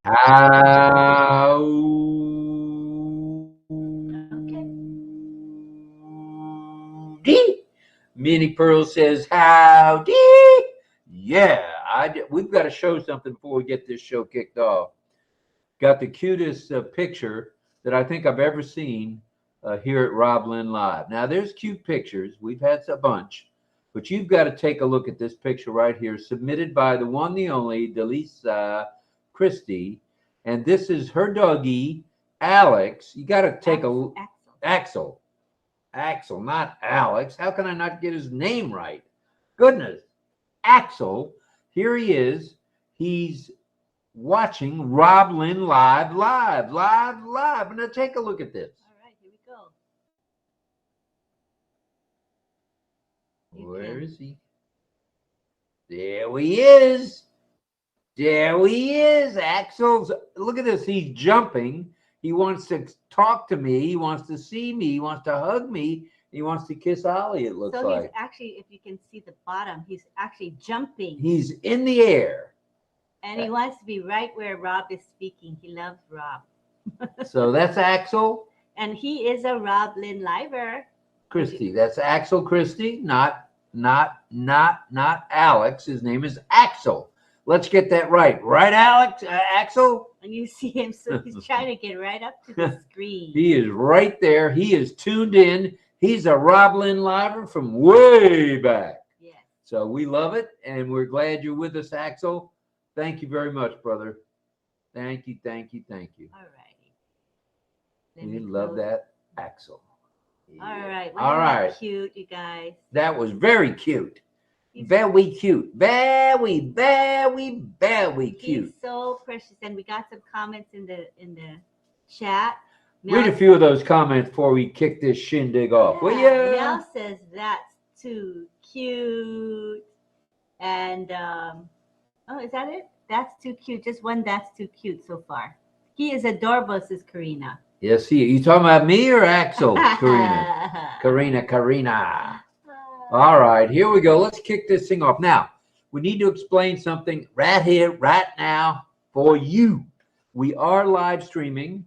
Howdy. Minnie Pearl says, howdy. Yeah, we've got to show something before we get this show kicked off. Got the cutest picture that I think I've ever seen here at RobLynnLive. Now, there's cute pictures. We've had a bunch. But you've got to take a look at this picture right here, submitted by the one, the only, Delisa Christie. And this is her doggie, Alex. You got to take a look. Axel. Axel, not Alex. How can I not get his name right? Goodness. Axel. Here he is. He's watching RobLynnLive live. Now take a look at this. All right, here we go. Where is he? There he is. There he is. Axel's, look at this. He's jumping. He wants to talk to me. He wants to see me. He wants to hug me. He wants to kiss Ollie, it looks like. So he's actually, if you can see the bottom, he's actually jumping. He's in the air. And he wants to be right where Rob is speaking. He loves Rob. So that's Axel. And he is a RobLynnLiver. Christie. That's Axel Christie, not Alex. His name is Axel. Let's get that right. Right, Alex? Axel? And you see him, so he's trying to get right up to the screen. He is right there. He is tuned in. He's a RobLynnLiver from way back. Yeah. So we love it, and we're glad you're with us, Axel. Thank you very much, brother. Thank you. All righty. We love that, Axel. Yeah. All right. All right. Cute, you guys. That was very cute. Very cute. Very cute. He's so precious. And we got some comments in the chat. Read a few of those comments before we kick this shindig off, will you? Mel says that's too cute. And oh, is that it? That's too cute. Just one that's too cute so far. He is adorable, says Karina. Yes, he. You talking about me or Axel? Karina. All right, here we go. Let's kick this thing off. Now, we need to explain something right here, right now for you. We are live streaming.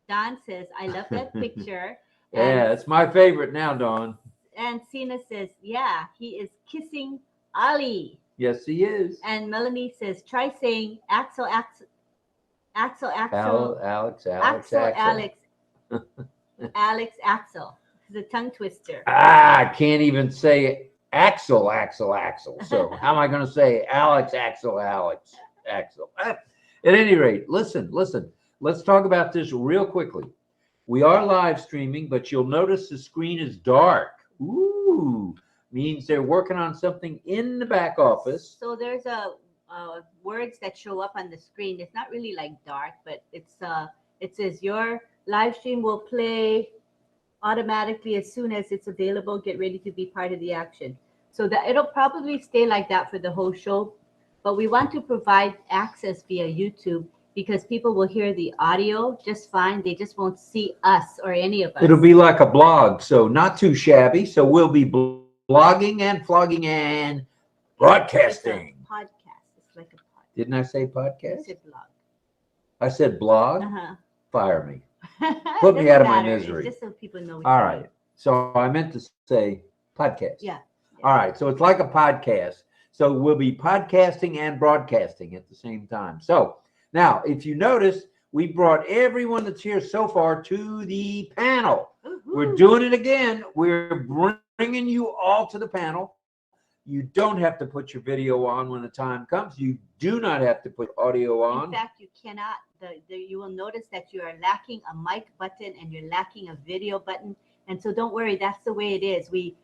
Don says, I love that picture. Yeah, it's my favorite now, Dawn. And Sina says, yeah, he is kissing Ali. Yes, he is. And Melanie says, try saying Axel. Alex. Alex, Axel. It's a tongue twister. I can't even say Axel. So how am I going to say Alex, Axel? At any rate, listen. Let's talk about this real quickly. We are live streaming, but you'll notice the screen is dark. Ooh, means they're working on something in the back office. So there's words that show up on the screen. It's not really like dark, but it says your live stream will play automatically as soon as it's available. Get ready to be part of the action. So that it'll probably stay like that for the whole show, but we want to provide access via YouTube because people will hear the audio just fine. They just won't see us or any of us. It'll be like a blog, so not too shabby. So we'll be blogging and flogging and broadcasting. It's a podcast. It's like a podcast. Didn't I say podcast? I said blog. I said blog. Uh-huh. Fire me. Put me out of my misery. It's just so people know. All right. So I meant to say podcast. Yeah. All right. So it's like a podcast. So we'll be podcasting and broadcasting at the same time. So now, if you notice, we brought everyone that's here so far to the panel. Woo-hoo. We're doing it again. We're bringing you all to the panel. You don't have to put your video on when the time comes. You do not have to put audio on. In fact, you cannot. You will notice that you are lacking a mic button and you're lacking a video button. And so don't worry, that's the way it is. We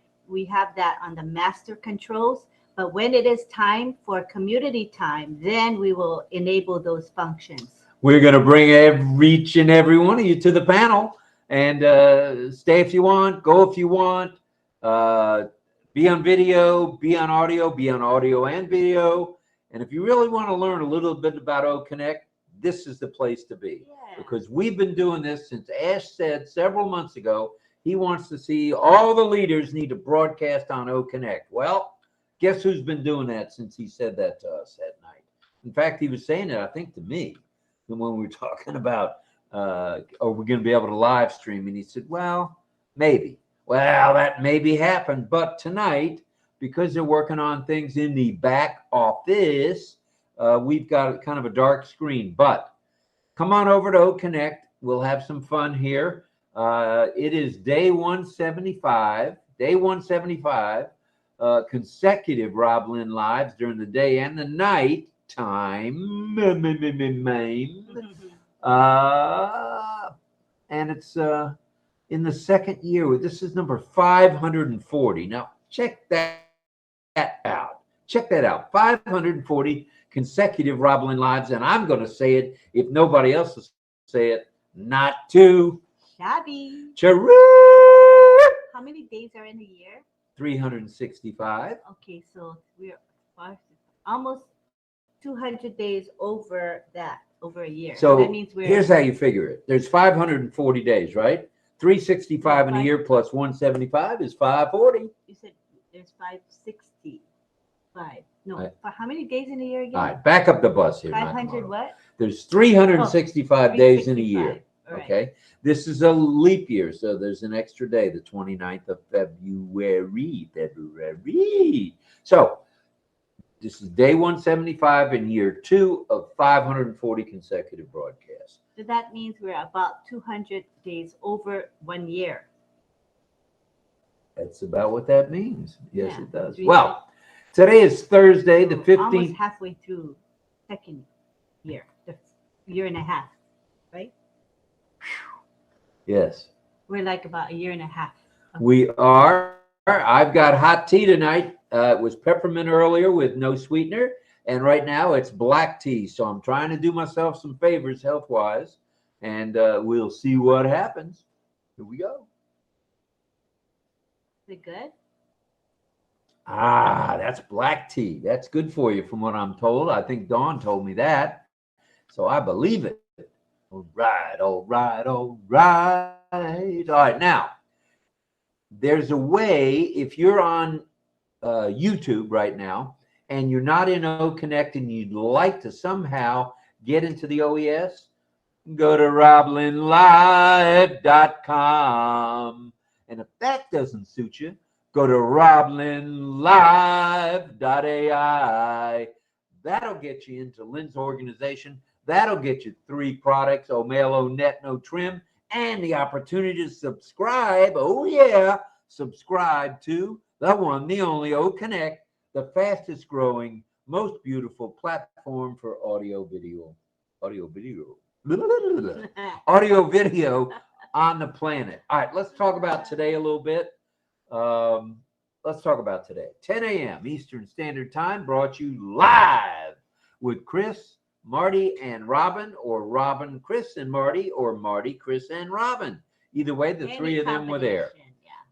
have that on the master controls. But when it is time for community time, then we will enable those functions. We're going to bring each and every one of you to the panel and stay if you want, go if you want, be on video, be on audio and video. And if you really want to learn a little bit about OConnect, this is the place to be. Yeah. Because we've been doing this since Ash said several months ago, he wants to see all the leaders need to broadcast on OConnect. Well, guess who's been doing that since he said that to us that night? In fact, he was saying it, I think, to me. when we were talking about, are we going to be able to live stream? And he said, well, maybe. Well, that maybe happened. But tonight, because they're working on things in the back office, we've got kind of a dark screen. But come on over to OConnect. We'll have some fun here. It is day 175. Day 175. Consecutive RobLynn lives during the day and the night time. And it's in the second year. This is number 540. Now, check that out. Check that out. 540 consecutive RobLynn lives. And I'm going to say it if nobody else will say it. Not too shabby. Chiroo. How many days are in a year? 365. Okay, so we're almost 200 days over that, over a year. So that means here's how you figure it. There's 540 days, right? 365 in a year plus 175 is 540. You said there's 565. No, how many days in a year again? All right, back up the bus here. 500 what? There's 365 days in a year. Right. Okay. This is a leap year, so there's an extra day, the 29th of February. So this is day 175 in year 2 of 540 consecutive broadcasts. So that means we're about 200 days over 1 year. That's about what that means. Yes, Yeah, it does. really. Well, today is Thursday, the 15th. Almost halfway through second year, the year and a half, right? Yes. We're like about a year and a half. We are. I've got hot tea tonight. It was peppermint earlier with no sweetener. And right now it's black tea. So I'm trying to do myself some favors health-wise. And we'll see what happens. Here we go. Is it good? Ah, that's black tea. That's good for you from what I'm told. I think Dawn told me that. So I believe it. All right, all right, all right. All right, now, there's a way, if you're on YouTube right now, and you're not in OConnect and you'd like to somehow get into the OES, go to RobLynnLive.com. And if that doesn't suit you, go to RobLynnLive.ai. That'll get you into Lynn's organization. That'll get you 3 products, O'Malo Net No Trim, and the opportunity to subscribe. Oh, yeah. Subscribe to the one, the only OConnect, the fastest growing, most beautiful platform for audio video on the planet. All right, let's talk about today a little bit. Let's talk about today. 10 a.m. Eastern Standard Time, brought you live with Chris, Marty, and Robin, or Robin, Chris, and Marty, or Marty, Chris, and Robin. Either way, the 3 of them were there.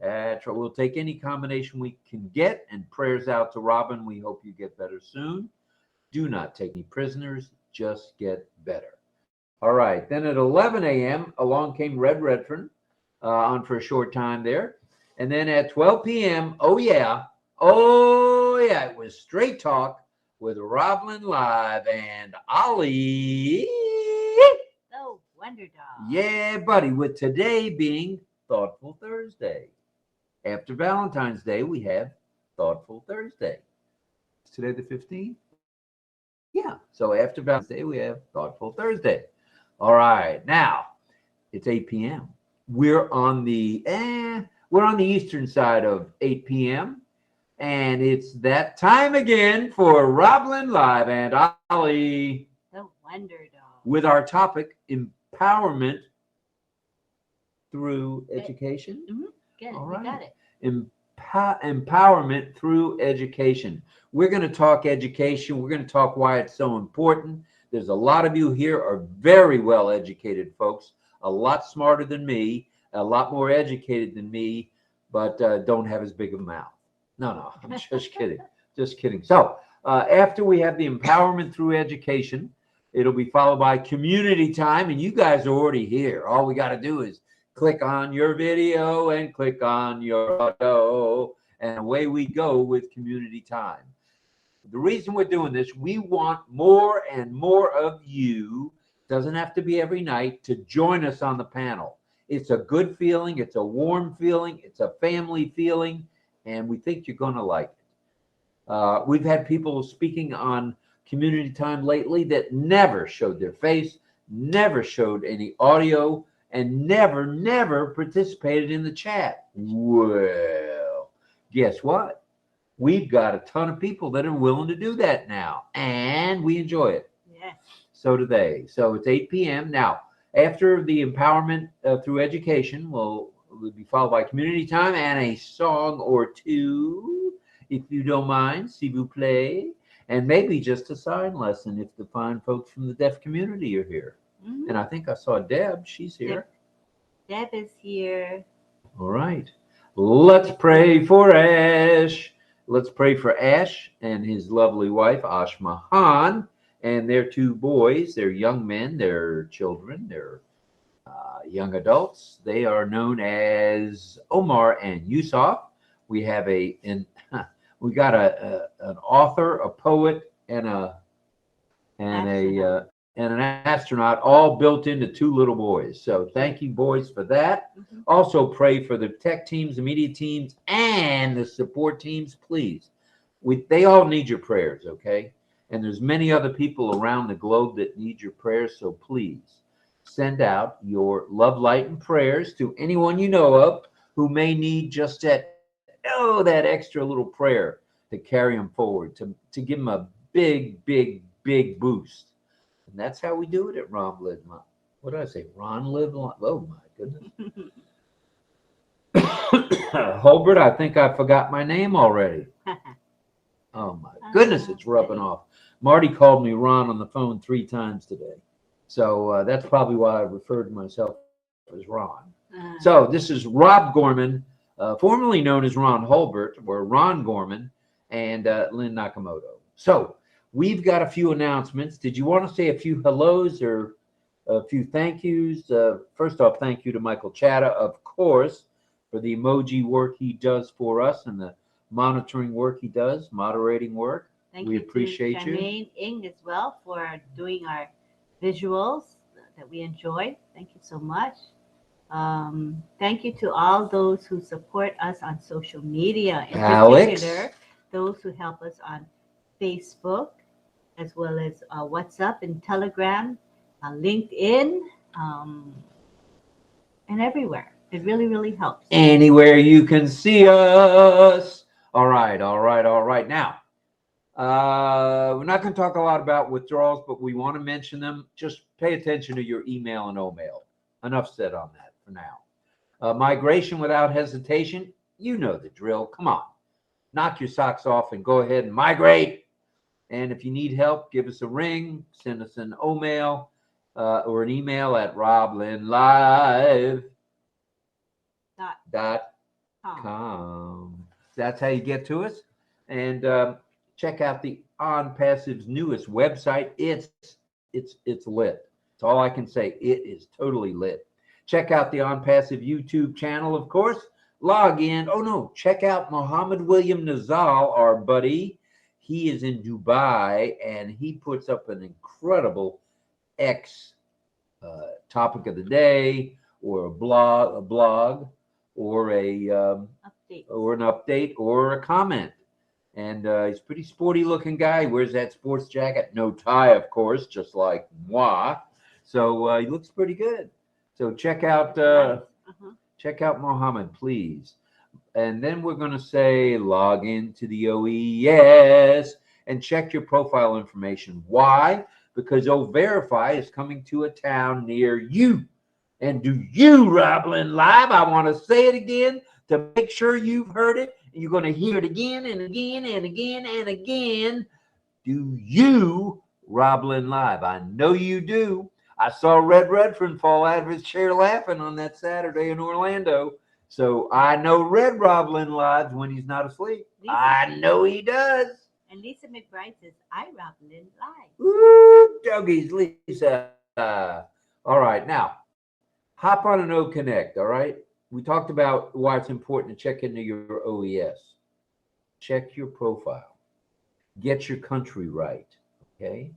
That's right. We'll take any combination we can get, and prayers out to Robin. We hope you get better soon. Do not take any prisoners. Just get better. All right. Then at 11 a.m., along came Red Redfern on for a short time there. And then at 12 p.m., oh, yeah, it was Straight Talk with RobLynnLive and Ollie. Oh, Wonder Dog. Yeah, buddy, with today being Thoughtful Thursday. After Valentine's Day, we have Thoughtful Thursday. Is today the 15th? Yeah. So after Valentine's Day, we have Thoughtful Thursday. All right. Now, it's 8 p.m. We're on the eastern side of 8 p.m. And it's that time again for RobLynnLive and Ollie. The Wonder Dog. With our topic, empowerment through education. Mm-hmm. Good. All right. We got it. Empowerment through education. We're going to talk education. We're going to talk why it's so important. There's a lot of you here are very well educated folks, a lot smarter than me, a lot more educated than me, but don't have as big of a mouth. No, I'm just kidding. Just kidding. So after we have the empowerment through education, it'll be followed by community time. And you guys are already here. All we got to do is click on your video and click on your audio, and away we go with community time. The reason we're doing this, we want more and more of you Doesn't have to be every night, to join us on the panel. It's a good feeling. It's a warm feeling. It's a family feeling. And we think you're going to like it. We've had people speaking on community time lately that never showed their face, never showed any audio, and never participated in the chat. Well, guess what? We've got a ton of people that are willing to do that now, and we enjoy it. Yes. So do they. So it's 8 p.m. Now, after the empowerment through education, will be followed by community time and a song or two, if you don't mind, s'il vous plaît, and maybe just a sign lesson if the fine folks from the deaf community are here. Mhm. And I think I saw Deb. She's here. Deb is here. All right. Let's pray for Ash. Let's pray for Ash and his lovely wife, Ashmahan, and their two boys. They're young men, they're children, they're young adults. They are known as Omar and Yusuf. We have we got an author, a poet, and an astronaut, all built into two little boys. So thank you, boys, for that. Mm-hmm. Also pray for the tech teams, the media teams, and the support teams, please. They all need your prayers, okay? And there's many other people around the globe that need your prayers, so please send out your love, light, and prayers to anyone you know of who may need just that extra little prayer to carry them forward, to give them a big boost. And that's how we do it at RobLynn. What did I say? RobLynn. Oh my goodness. Holbert, I think I forgot my name already. Oh my goodness, it's rubbing off. Marty called me Ron on the phone 3 times today. So that's probably why I referred to myself as Ron. So this is Rob Gorman, formerly known as Ron Holbert, or Ron Gorman, and Lynn Nakamoto. So we've got a few announcements. Did you want to say a few hellos or a few thank yous? First off, thank you to Michael Chatta, of course, for the emoji work he does for us and the monitoring work he does, moderating work. We appreciate you. Charmaine Ing as well for doing our visuals that we enjoy. Thank you so much. Thank you to all those who support us on social media, in particular, those who help us on Facebook, as well as WhatsApp and Telegram, LinkedIn, and everywhere. It really helps. Anywhere you can see us. All right. Now, we're not going to talk a lot about withdrawals, but we want to mention them. Just pay attention to your email and O-mail. Enough said on that for now. Migration without hesitation. You know the drill. Come on. Knock your socks off and go ahead and migrate. And if you need help, give us a ring. Send us an O-mail or an email at RobLynnLive.com. That's how you get to us. And check out the ONPASSIVE's newest website. It's lit. That's all I can say. It is totally lit. Check out the ONPASSIVE YouTube channel, of course. Log in. Oh no, check out Mohammed William Nazal, our buddy. He is in Dubai and he puts up an incredible topic of the day, or a blog, or an update, or a comment. And he's a pretty sporty looking guy. He wears that sports jacket, no tie, of course, just like moi. So he looks pretty good. So check out Mohammed, please. And then we're going to say log into the OES and check your profile information. Why? Because O-Verify is coming to a town near you. And do you, RobLynnLive? I want to say it again to make sure you've heard it. And you're going to hear it again and again and again and again. Do you, RobLynnLive? I know you do. I saw Red Redfern fall out of his chair laughing on that Saturday in Orlando. So I know Red RobLynnLive when he's not asleep. I know he does. And Lisa McBride says, I RobLynnLive. Woo, doggies, Lisa. All right, now, hop on an OConnect, all right? We talked about why it's important to check into your OES. Check your profile. Get your country right, okay?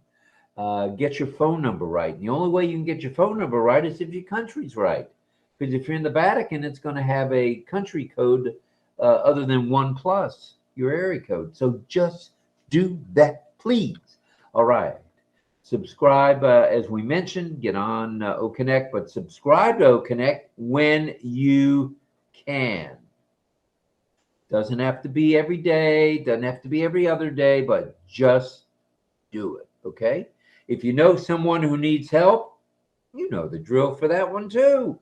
Get your phone number right. And the only way you can get your phone number right is if your country's right. Because if you're in the Vatican, it's going to have a country code other than 1+, your area code. So just do that, please. All right. Subscribe, as we mentioned, get on OConnect, but subscribe to OConnect when you can. Doesn't have to be every day, doesn't have to be every other day, but just do it, okay? If you know someone who needs help, you know the drill for that one too.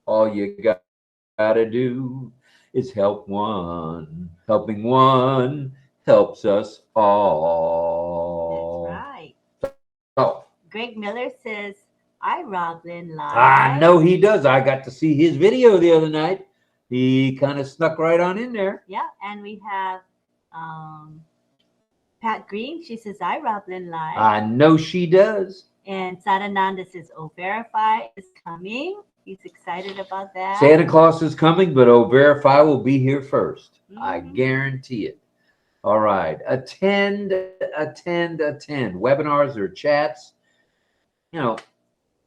All you gotta do is help one. Helping one helps us all. That's right. Oh, Greg Miller says, "I RobLynn live." I know he does. I got to see his video the other night. He kind of snuck right on in there. Yeah, and we have Pat Green. She says, "I RobLynn live." I know she does. And Sadananda says, "Oh, Verify is coming." He's excited about that. Santa Claus is coming, but Verify will be here first. I Mhm. guarantee it. All right. Attend. Webinars or chats. You know,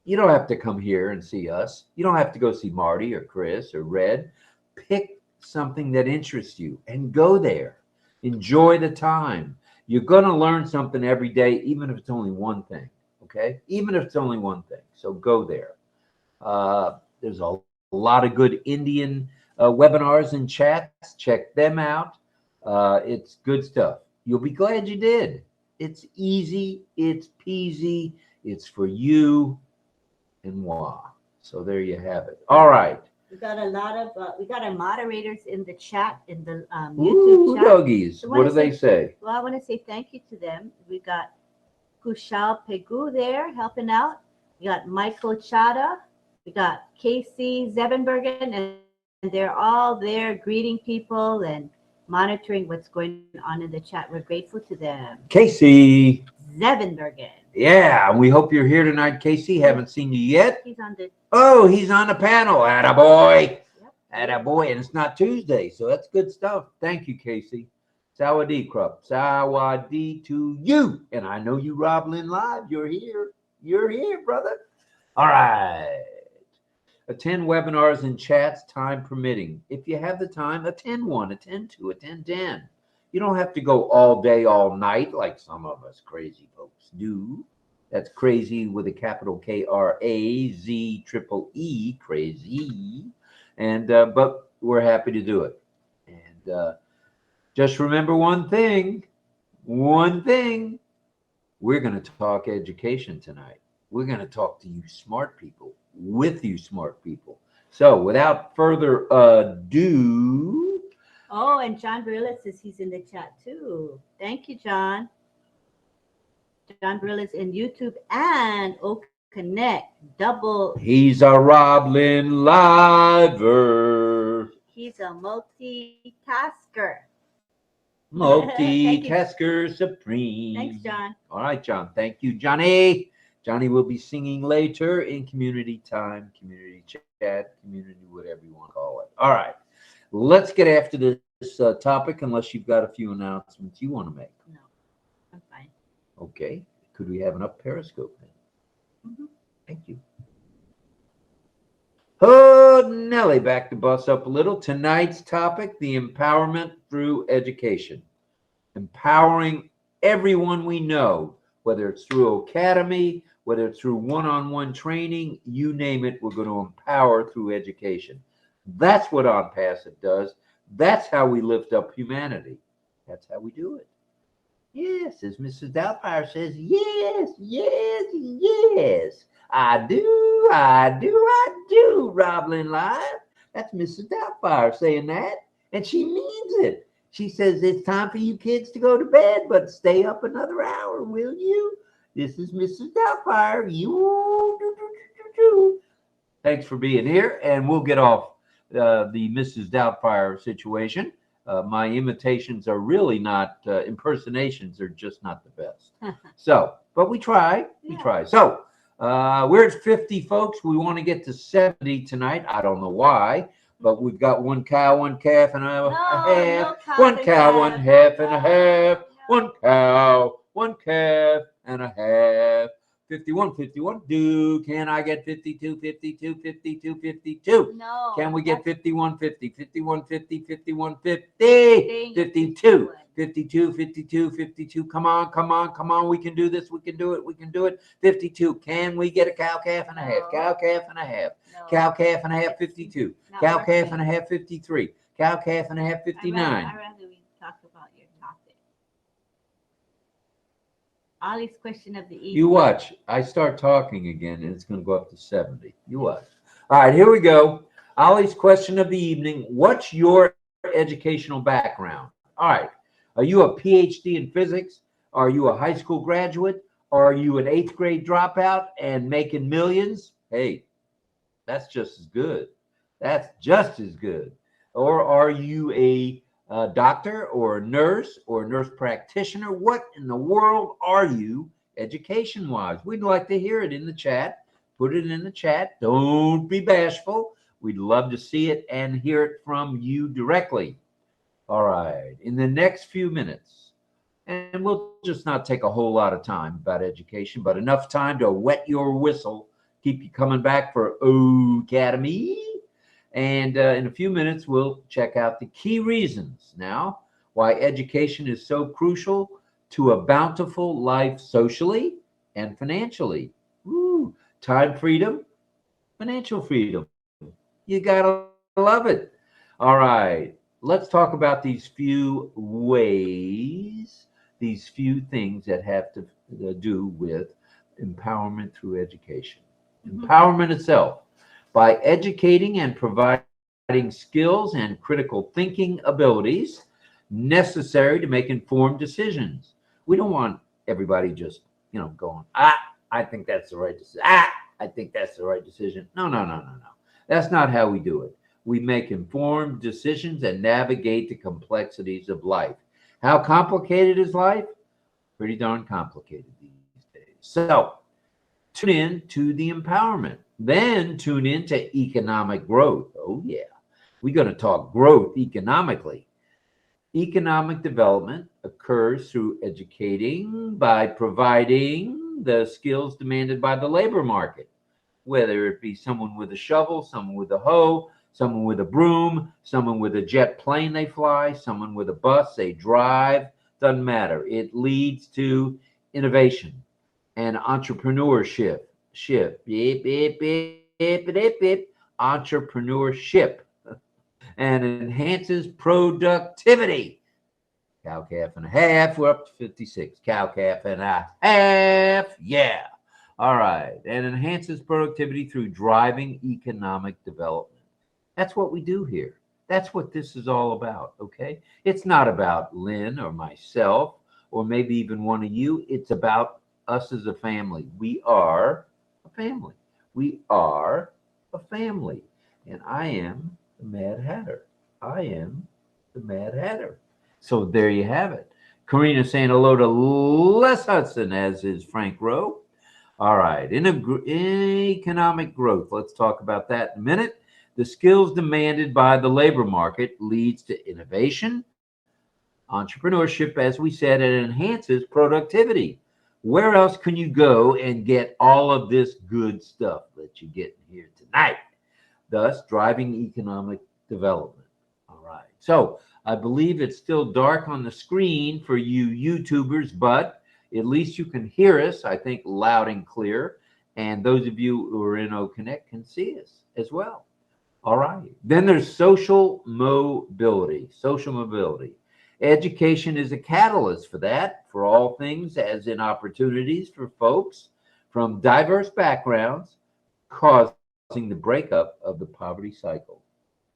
you don't have to come here and see us. You don't have to go see Marty or Chris or Red. Pick something that interests you and go there. Enjoy the time. You're going to learn something every day, even if it's only one thing. Okay? Even if it's only one thing. So go there. There's a lot of good Indian webinars and chats. Check them out. It's good stuff. You'll be glad you did. It's easy. It's peasy. It's for you and moi. So there you have it. All right. We got a lot of we got our moderators in the chat in the YouTube Ooh, chat. doggies. So What do they say? Well, I want to say thank you to them. We got Kushal Pegu there helping out. We got Michael Chada. We got Casey Zevenbergen, and they're all there greeting people and monitoring what's going on in the chat. We're grateful to them. Casey. Zevenbergen. Yeah, we hope you're here tonight, Casey. Haven't seen you yet. He's on the. Oh, he's on the panel. Attaboy. Yep. Attaboy. And it's not Tuesday, so that's good stuff. Thank you, Casey. Sawadee, Krupp. Sawadee to you. And I know you, RobLynnLive. You're here. You're here, brother. All right. Attend webinars and chats, time permitting. If you have the time, attend one, attend two, attend 10. You don't have to go all day, all night like some of us crazy folks do. That's crazy with a capital KRAZEEE, crazy. And but we're happy to do it. And just remember one thing. We're going to talk education tonight. We're going to talk to you smart people, with you smart people. So without further ado. Oh, and John Barilla says he's in the chat too. Thank you, John. John Barilla's in YouTube and OConnect. Double. He's a RobLynnLiver. He's a multitasker. Multitasker supreme. Thanks, John. All right, John. Thank you, Johnny. Johnny will be singing later in community time, community chat, community, whatever you want to call it. All right. Let's get after this topic, unless you've got a few announcements you want to make. No, I'm fine. Okay. Could we have an up Periscope then? Mm-hmm. Thank you. Oh, Nelly, back the bus up a little. Tonight's topic, the empowerment through education. Empowering everyone we know, whether it's through Academy, whether it's through one-on-one training, you name it, we're going to empower through education. That's what ONPASSIVE does. That's how we lift up humanity. That's how we do it. Yes, as Mrs. Doubtfire says, yes, I do, RobLynnLive. That's Mrs. Doubtfire saying that, and she means it. She says it's time for you kids to go to bed, but stay up another hour, will you? This is Mrs. Doubtfire. Thanks for being here, and we'll get off the Mrs. Doubtfire situation. My imitations are really not impersonations; are just not the best. So, but we try. We try. So we're at 50, folks. We want to get to 70 tonight. I don't know why, but we've got one cow, one calf, and a half. One cow, one half, and a half. One cow, one calf, and a half. 51, 51. Can I get 52, 52, 52, 52? No. Can we get 51, 50, 51, 50, 51, 50, Staying at 52, 51. 52, 52, 52. Come on, come on, come on. We can do this. We can do it. We can do it. 52. Can we get a cow calf and a half? No. Cow calf and a half. No. Cow calf and a half, 52. Not Cow calf working. and a half, 53. Cow calf and a half, 59. I'd rather we talk about your topic. Ollie's question of the evening. You watch. I start talking again, and it's going to go up to 70. You watch. All right, here we go. Ollie's question of the evening. What's your educational background? All right. Are you a PhD in physics? Are you a high school graduate? Are you an 8th grade dropout and making millions? Hey, that's just as good. That's just as good. Or are you a doctor or a nurse practitioner? What in the world are you education-wise? We'd like to hear it in the chat. Put it in the chat. Don't be bashful. We'd love to see it and hear it from you directly. All right. In the next few minutes, and we'll just not take a whole lot of time about education, but enough time to wet your whistle, keep you coming back for Academy. And in a few minutes, we'll check out the key reasons now why education is so crucial to a bountiful life socially and financially. Woo. Time freedom, financial freedom. You got to love it. All right. Let's talk about these few ways, these few things that have to do with empowerment through education. Empowerment itself. By educating and providing skills and critical thinking abilities necessary to make informed decisions. We don't want everybody just, going, I think that's the right decision. I think that's the right decision. No. That's not how we do it. We make informed decisions and navigate the complexities of life. How complicated is life? Pretty darn complicated these days. So, tune in to the empowerment. Then tune in to economic growth. Oh, yeah. We're going to talk growth economically. Economic development occurs through educating by providing the skills demanded by the labor market, whether it be someone with a shovel, someone with a hoe, someone with a broom, someone with a jet plane they fly, someone with a bus they drive. Doesn't matter. It leads to innovation and entrepreneurship. Entrepreneurship and enhances productivity. Cow calf and a half. We're up to 56. Cow calf and a half. Yeah. All right. And enhances productivity through driving economic development. That's what we do here. That's what this is all about. Okay. It's not about Lynn or myself or maybe even one of you. It's about us as a family. We are a family. We are a family. And I am the Mad Hatter. I am the Mad Hatter. So there you have it. Karina saying hello to Les Hudson, as is Frank Rowe. All right. In economic growth, let's talk about that in a minute. The skills demanded by the labor market leads to innovation, entrepreneurship, as we said, and enhances productivity. Where else can you go and get all of this good stuff that you get here tonight? Thus, driving economic development. All right. So I believe it's still dark on the screen for you YouTubers, but at least you can hear us, I think, loud and clear. And those of you who are in OConnect can see us as well. All right. Then there's social mobility. Social mobility. Education is a catalyst for that, for all things, as in opportunities for folks from diverse backgrounds, causing the breakup of the poverty cycle.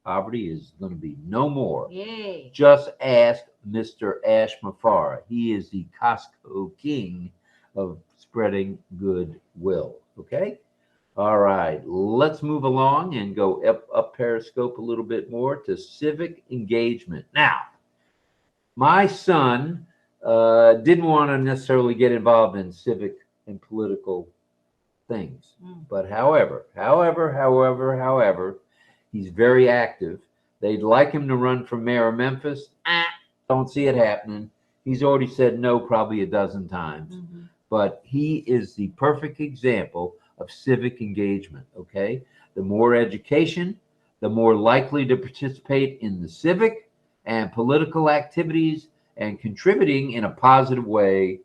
Poverty is going to be no more. Yay. Just ask Mr. Ash Mafara. He is the Costco king of spreading goodwill. Okay? All right. Let's move along and go up Periscope a little bit more to civic engagement. Now, my son didn't want to necessarily get involved in civic and political things. But however, he's very active. They'd like him to run for mayor of Memphis. Don't see it happening. He's already said no probably a dozen times. but he is the perfect example of civic engagement. Okay. The more education, the more likely to participate in the civic and political activities and contributing in a positive way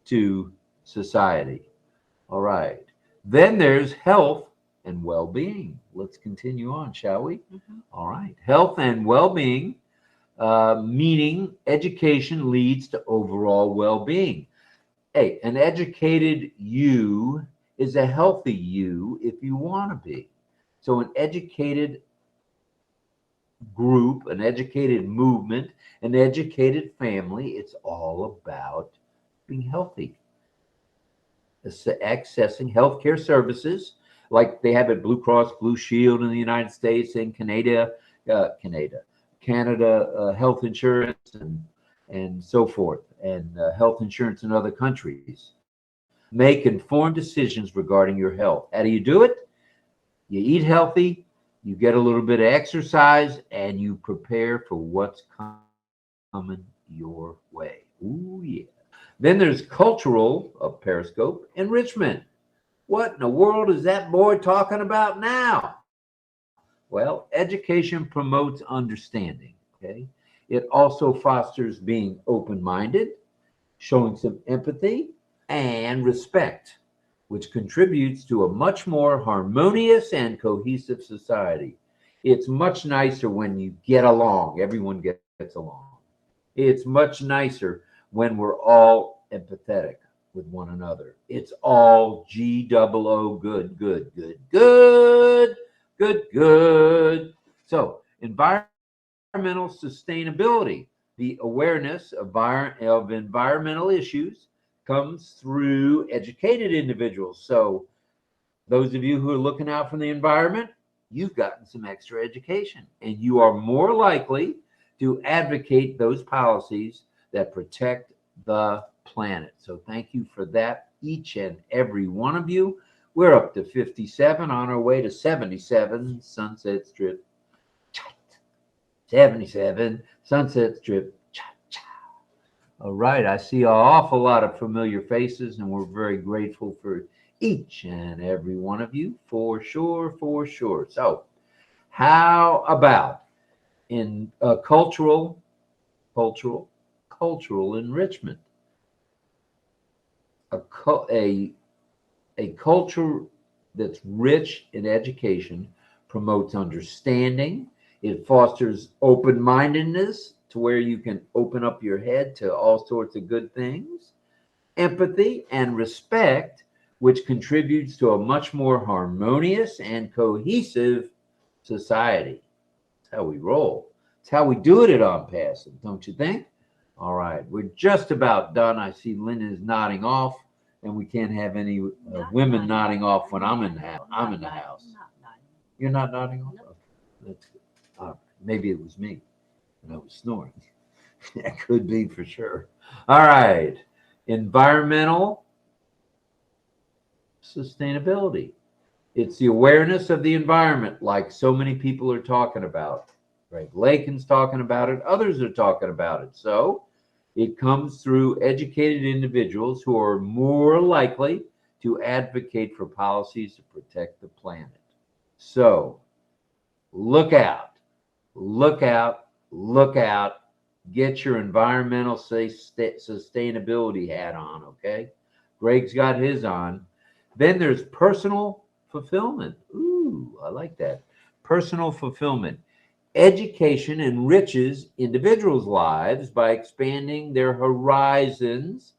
to society. All right. Then there's health and well being. Let's continue on, shall we? All right. Health and well being, meaning education leads to overall well being. Hey, an educated you is a healthy you if you want to be. So, an educated group, an educated movement, an educated family, it's all about being healthy, accessing healthcare services like they have at Blue Cross Blue Shield in the United States and Canada health insurance and so forth, and health insurance in other countries. Make informed decisions regarding your health. How do you do it? You eat healthy, you get a little bit of exercise, and you prepare for what's coming your way. Ooh, yeah. Then there's cultural, Periscope, enrichment. What in the world is that boy talking about now? Well, education promotes understanding, okay? It also fosters being open-minded, showing some empathy and respect, which contributes to a much more harmonious and cohesive society. It's much nicer when you get along, everyone gets along. It's much nicer when we're all empathetic with one another. It's all GOO, good, good, good, good, good, good. So, environmental sustainability, the awareness of environmental issues comes through educated individuals. So, those of you who are looking out for the environment, you've gotten some extra education and you are more likely to advocate those policies that protect the planet. So thank you for that, each and every one of you. We're up to 57 on our way to 77 Sunset Strip. 77 Sunset Strip. All right, I see an awful lot of familiar faces, and we're very grateful for each and every one of you, for sure, for sure. So, how about in cultural enrichment? A culture that's rich in education promotes understanding. It fosters open-mindedness to where you can open up your head to all sorts of good things. Empathy and respect, which contributes to a much more harmonious and cohesive society. That's how we roll. It's how we do it at ONPASSIVE, don't you think? All right, we're just about done. I see Lynn is nodding off, and we can't have any women nodding off when I'm in the house. I'm in the house. You're not nodding off? Okay, that's good. Maybe it was me, and I was snoring. That could be for sure. All right, environmental sustainability. It's the awareness of the environment, like so many people are talking about. Right, Lakin's talking about it. Others are talking about it. So it comes through educated individuals who are more likely to advocate for policies to protect the planet. So look out, look out, look out. Get your environmental sustainability hat on, okay? Greg's got his on. Then there's personal fulfillment. Ooh, I like that. Personal fulfillment. Education enriches individuals' lives by expanding their horizons,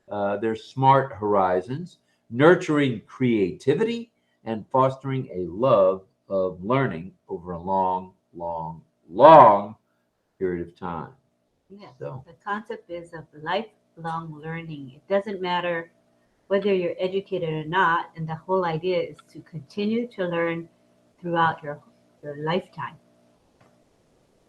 their smart horizons, nurturing creativity, and fostering a love of learning over a long, long, long period of time. Yes, So, the concept is of lifelong learning. It doesn't matter whether you're educated or not, and the whole idea is to continue to learn throughout your lifetime.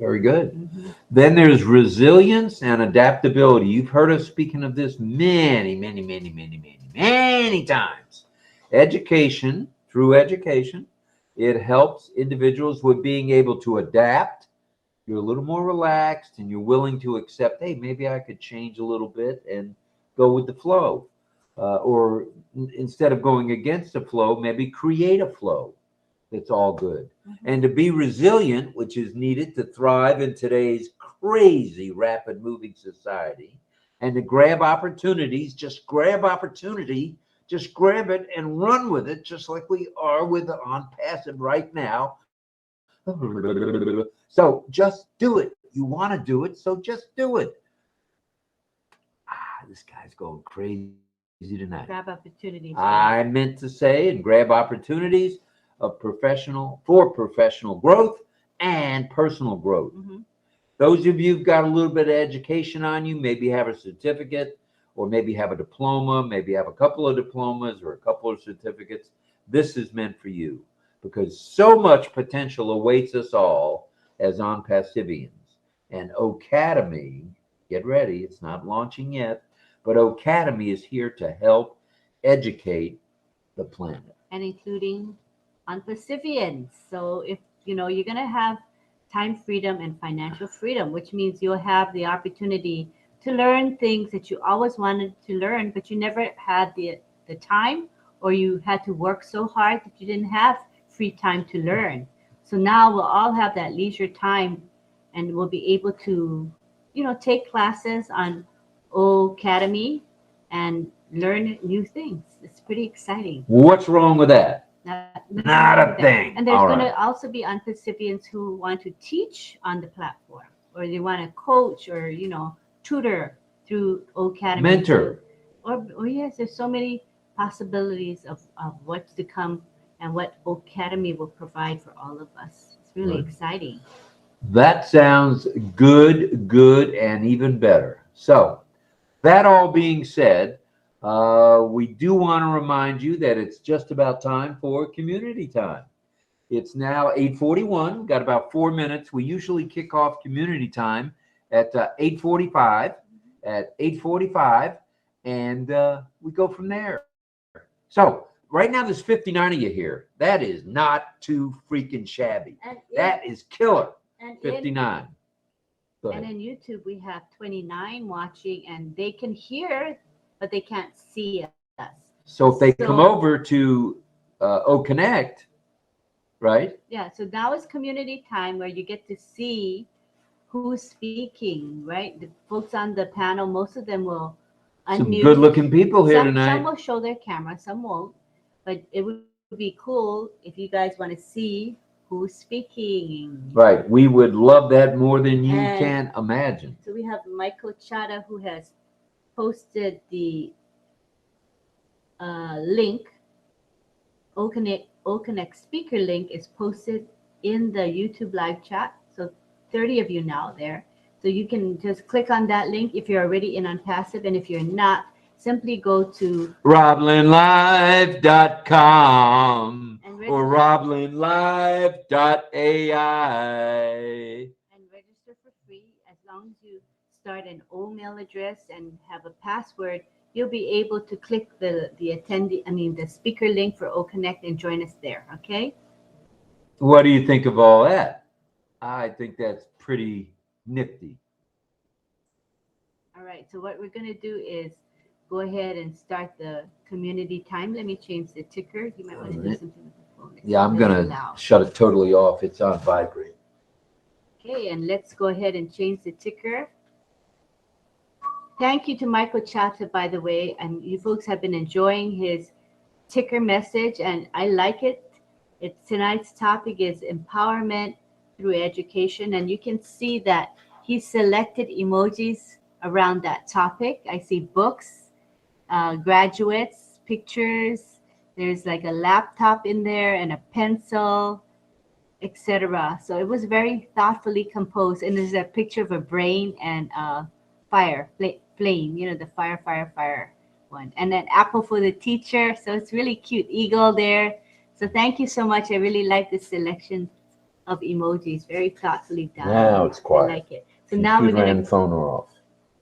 very good. Then there's resilience and adaptability. You've heard us speaking of this many, many, many, many, many, many times. Education, through education, it helps individuals with being able to adapt. You're a little more relaxed and you're willing to accept, hey, maybe I could change a little bit and go with the flow. or instead of going against the flow, maybe create a flow that's all good. And to be resilient, which is needed to thrive in today's crazy, rapid moving society, and to grab opportunities, just grab opportunity, just grab it and run with it, just like we are with ONPASSIVE right now. So just do it. You want to do it, so just do it. This guy's going crazy tonight. Grab opportunities. I meant to say, and grab opportunities of professional growth and personal growth. Those of you who've got a little bit of education on you, maybe have a certificate, or maybe have a diploma, maybe have a couple of diplomas or a couple of certificates. This is meant for you, because so much potential awaits us all as ONPASSIVians. And Ocademy, get ready, it's not launching yet, but Ocademy is here to help educate the planet. And including ONPASSIVians. So if you're going to have time freedom and financial freedom, which means you'll have the opportunity to learn things that you always wanted to learn, but you never had the time, or you had to work so hard that you didn't have free time to learn. So now we'll all have that leisure time, and we'll be able to, take classes on Ocademy and learn new things. It's pretty exciting. What's wrong with that? Not a thing. And there's going to also be ONPASSIVians who want to teach on the platform, or they want to coach, or tutor through Ocademy. Mentor. Or yes, there's so many possibilities of what's to come and what Ocademy will provide for all of us. It's really exciting. That sounds good, and even better. So, that all being said, we do want to remind you that it's just about time for community time. It's now 8:41, got about 4 minutes. We usually kick off community time at 8:45, and we go from there. So right now there's 59 of you here. That is not too freaking shabby. That is killer. 59. And in YouTube, we have 29 watching, and they can hear, but they can't see us. So if they come over to OConnect, right? Yeah, so now is community time, where you get to see who's speaking, right? The folks on the panel, most of them will unmute. Some good-looking people here tonight. Some will show their camera, some won't. But it would be cool if you guys want to see who's speaking. Right. We would love that more than you can imagine. So we have Michael Chata, who has posted the link. OConnect speaker link is posted in the YouTube live chat. So 30 of you now there. So you can just click on that link if you're already in ONPASSIVE, and if you're not, simply go to RobLynnLive.com or RobLynnLive.ai and register for free. As long as you start an email address and have a password, you'll be able to click the speaker link for OConnect and join us there. Okay. What do you think of all that? I think that's pretty nifty. All right. So what we're going to do is go ahead and start the community time. Let me change the ticker. You might want to do something with the phone. Yeah, I'm going to shut it totally off. It's on vibrate. Okay, and let's go ahead and change the ticker. Thank you to Michael Chata, by the way. And you folks have been enjoying his ticker message, and I like it. Tonight's topic is empowerment through education, and you can see that he selected emojis around that topic. I see books, graduates, pictures. There's like a laptop in there and a pencil, etc. So it was very thoughtfully composed. And there's a picture of a brain and fire, flame, the fire one. And then apple for the teacher. So it's really cute. Eagle there. So thank you so much. I really like this selection of emojis. Very thoughtfully done. Now it's quiet. I like it. So now we're going to... phone her off.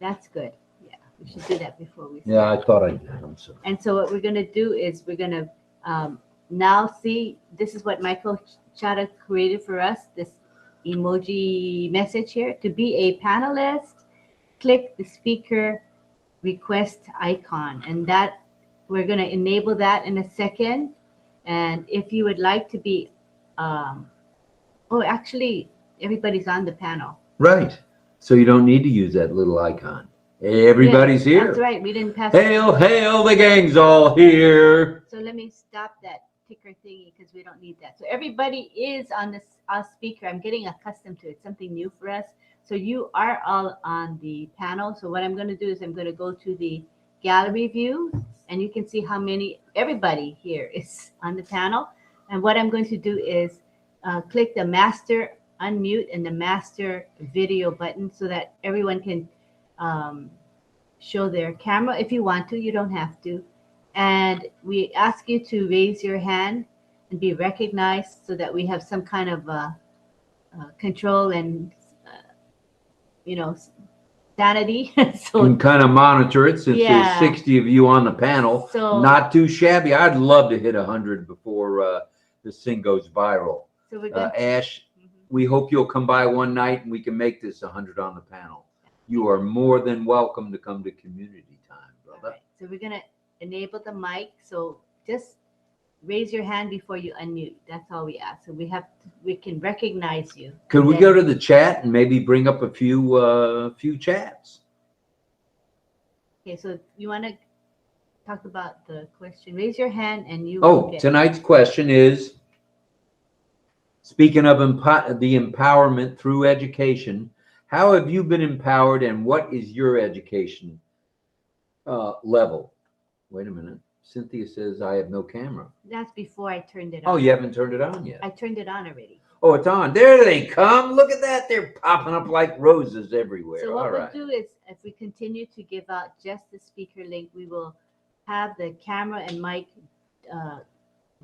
That's good. Yeah, we should do that before we start. Yeah, I thought I did. I'm sorry. And so what we're going to do is we're going to now see, this is what Michael Chata created for us, this emoji message here. To be a panelist, click the speaker request icon. And that we're going to enable that in a second. And if you would like to be, oh, actually, everybody's on the panel. Right. So you don't need to use that little icon. Everybody's Yeah, here. that's right. We didn't pass. Hail, hail, the gang's all here. So let me stop that ticker thingy because we don't need that. So everybody is on this speaker. I'm getting accustomed to it. Something new for us. So you are all on the panel. So what I'm going to do is I'm going to go to the gallery view, and you can see how many, everybody here is on the panel. And what I'm going to do is click the master unmute and the master video button so that everyone can show their camera. If you want to, you don't have to. And we ask you to raise your hand and be recognized so that we have some kind of control and sanity. So and kind of monitor it since Yeah. there's 60 of you on the panel. So- Not too shabby. I'd love to hit 100 before this thing goes viral. so we're going Ash, we hope you'll come by one night and we can make this 100 on the panel. You are more than welcome to come to community time, brother. Right. So we're going to enable the mic. So just raise your hand before you unmute. That's all we ask. So we can recognize you. Could we Then- go to the chat and maybe bring up a few chats? Okay, so you want to talk about the question? Raise your hand and you will Oh, get. tonight's question is, speaking of the empowerment through education, how have you been empowered and what is your education level? Wait a minute. Cynthia says, I have no camera. That's before I turned it on. Oh, you haven't turned it on yet. I turned it on already. Oh, it's on. There they come. Look at that. They're popping up like roses everywhere. So All what right. we'll do is, if we continue to give out just the speaker link, we will have the camera and mic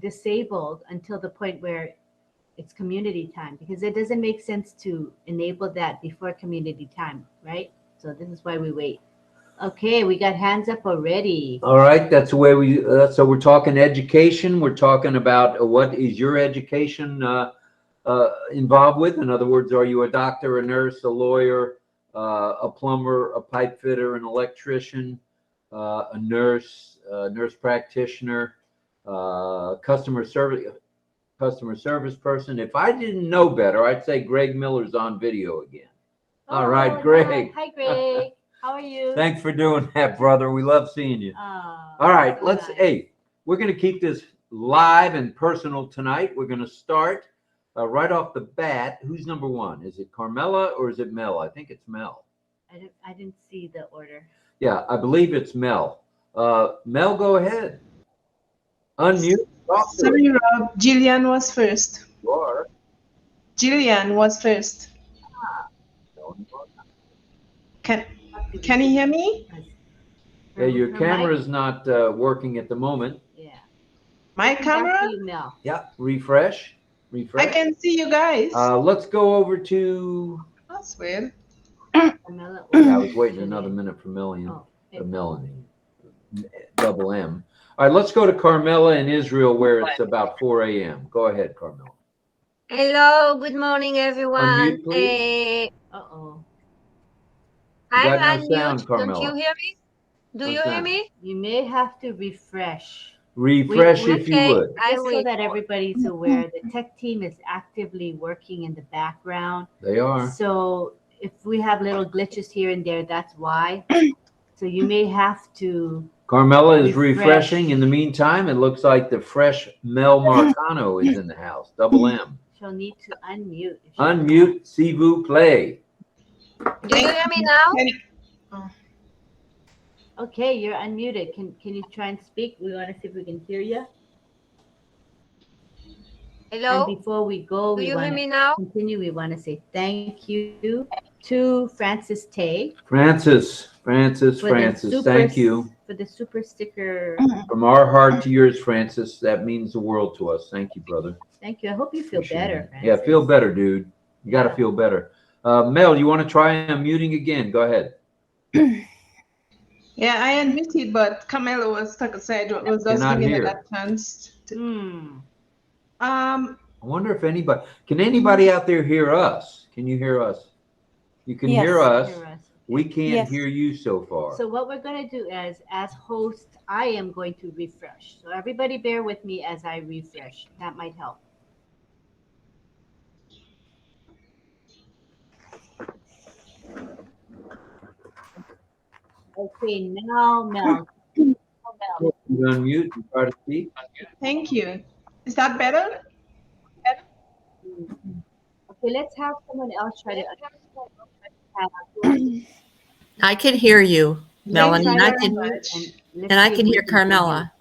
disabled until the point where it's community time, because it doesn't make sense to enable that before community time, right? So this is why we wait. Okay, we got hands up already. All right. That's the way so we're talking education. We're talking about what is your education involved with? In other words, are you a doctor, a nurse, a lawyer, a plumber, a pipe fitter, an electrician, a nurse practitioner, customer service person? If I didn't know better, I'd say Greg Miller's on video again. All right, Greg. Hi, Greg. How are you? Thanks for doing that, brother. We love seeing you. Oh, All right, so let's. nice. Hey, we're going to keep this live and personal tonight. We're going to start right off the bat. Who's number one? Is it Carmela or is it Mel? I think it's Mel. I didn't see the order. Yeah, I believe it's Mel. Mel, go ahead. Unmute. Talk to Sorry, her. Rob. Jillian was first. You are. Jillian was first. Can you hear me? Yeah, your Her mic- camera's not working at the moment. Yeah. My Back to camera? you, Mel. Yeah, refresh. I can see you guys. Let's go over to. That's weird. Camilla, Yeah, I was waiting another minute for Melanie. Oh, Melanie. Double M. All right, let's go to Carmela in Israel where it's about 4 a.m. Go ahead, Carmela. Hello, good morning, everyone. Unmute, please. uh-oh. got I'm no unmute. sound, Don't Carmela. you hear me? Do No you hear sound. me? You may have to refresh. Refresh if you Okay. would. I Just so will. that everybody's aware, the tech team is actively working in the background. They are. So if we have little glitches here and there, that's why. So you may have to. Carmela is Refresh. refreshing. In the meantime, it looks like the fresh Mel Marcano is in the house. Double M. She'll need to unmute. if she- Unmute, s'il vous plaît. Do you hear me now? Okay, you're unmuted. Can you try and speak? We want to see if we can hear you. Hello? And before we go, Do we you hear want me to now? continue. We want to say thank you to Francis Tay Francis, for the super- thank you. for the super sticker. From our heart to yours, Francis, that means the world to us. Thank you, brother. Thank you. I hope you feel Appreciate better, it. Francis. Yeah, feel better, dude. You got to Yeah. feel better. Mel, you want to try unmuting again? Go ahead. Yeah, I unmuted, but Camilla was stuck aside. Was just Cannot giving hear. her that chance. Hmm. I wonder if can anybody out there hear us? Can you hear us? You can Yes. hear us. Hear us. We can't Yes. hear you so far. So what we're going to do is, as host, I am going to refresh. So everybody bear with me as I refresh. That might help. Okay, now Mel. You unmute and try to speak. Thank you. Is that better? Okay, let's have someone else try to. I can hear you, Melanie, Thank and you I very can, much. and I can hear Carmela.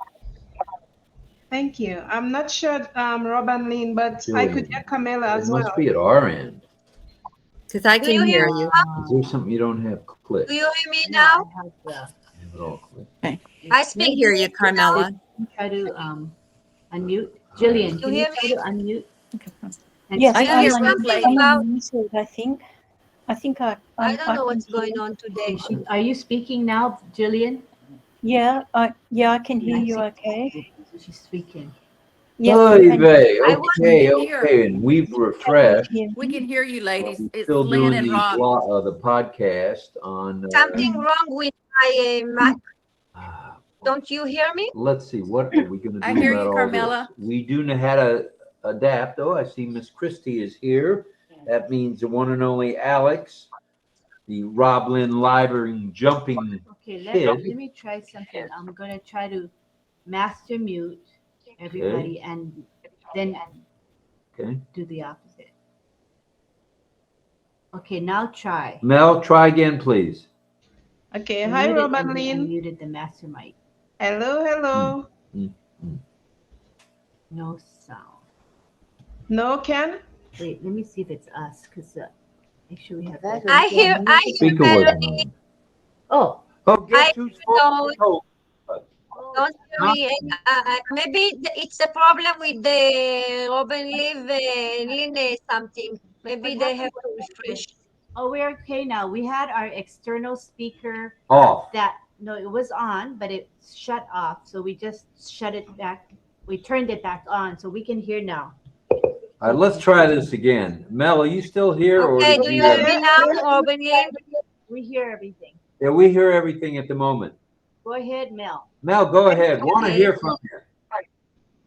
Thank you. I'm not sure, RobLynn, but I could hear Camilla as It well. must be at our end. Because I Do can you hear hear you. Is there something you don't have clicked? Do you hear me No, now? I have the. Have it all clicked. I speak. can hear you, Carmela. Try to unmute. Jillian, You can you hear try to unmute? And Yes, I There hear is I'm something Roblynn. about. unmuted, I think. I think I don't know can what's hear. going on today. Are you speaking now, Jillian? Yeah, I can hear I you see. okay. She's speaking. Yes, Oy I can vey, I want okay, to hear. okay, and we've you refreshed. hear We me. can hear you, ladies. We're It's still Lynn doing and Rob. the podcast on. something wrong with my Mac. Ah, Don't you hear me? let's see, what are we going to I do hear about you, all Carmela. this? We do know how to adapt. Oh, I see Miss Christie is here. That means the one and only Alex, the RobLynnLive jumping Okay, kid. let me try something. I'm gonna try to master mute everybody and then Okay. do the opposite. Okay, now try. Mel, try again, please. Okay. I Hi, muted RobLynn. unmuted the master mic. Hello, hello. No sound. No, Ken? Wait, let me see if it's us, because make sure we have that. I hear Speaker wasn't Melanie. on. Oh, Oh, guess I who's don't- phone? Don't hear me. Maybe it's a problem with the RobLynnLive Lynn something. Maybe they have to refresh. oh, we're okay now. We had our external speaker Off. that no, it was on, but it shut off. So we just shut it back. We turned it back on, so we can hear now. All right, let's try this again. Mel, are you still here? Okay, or do you hear me now, RobLynn? We hear everything. Yeah, we hear everything at the moment. Go ahead, Mel. Mel, go ahead. Want to Okay. hear from you.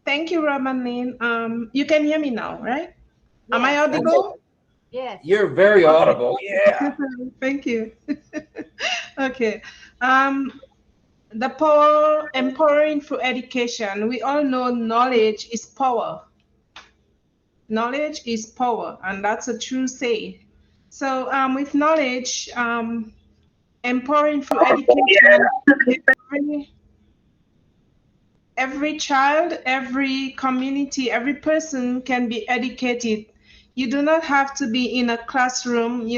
Thank you, RobLynn. You can hear me now, right? Am I Yes. audible? Yes. You're very audible. Yeah. Thank you. Okay. The power empowering through education. We all know knowledge is power. Knowledge is power, and that's a true say. So, with knowledge, empowering through education, every child, every community, every person can be educated. You do not have to be in a classroom,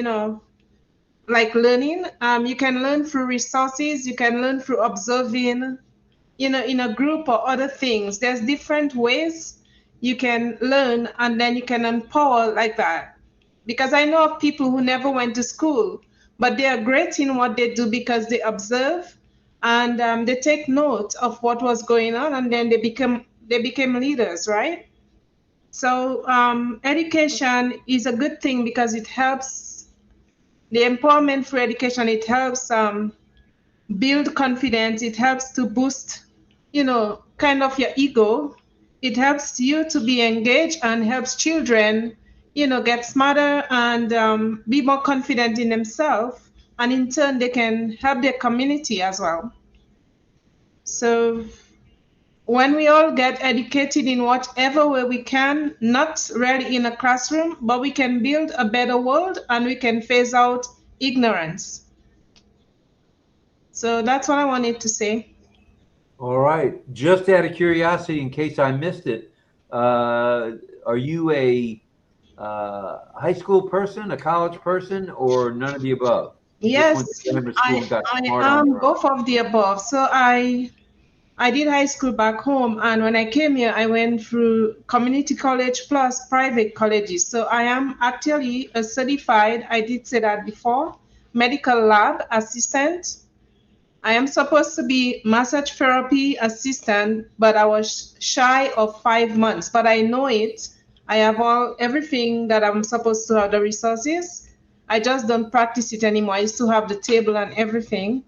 like learning. You can learn through resources, you can learn through observing, in a group or other things. There's different ways you can learn, and then you can empower like that. Because I know of people who never went to school, but they are great in what they do because they observe and they take note of what was going on, and then they became leaders, right? So education is a good thing because it helps the empowerment for education. It helps build confidence. It helps to boost, kind of your ego. It helps you to be engaged and helps children, get smarter and be more confident in themselves. And in turn, they can help their community as well. So when we all get educated in whatever way we can, not really in a classroom, but we can build a better world and we can phase out ignorance. So that's what I wanted to say. All right. Just out of curiosity, in case I missed it, are you a high school person, a college person, or none of the above? You just went to grammar school and got smart on I am your own. both of the above. So I did high school back home, and when I came here, I went through community college plus private colleges. So I am actually a certified, I did say that before, medical lab assistant. I am supposed to be massage therapy assistant, but I was shy of 5 months. But I know it. I have everything that I'm supposed to have, the resources. I just don't practice it anymore. I used to have the table and everything.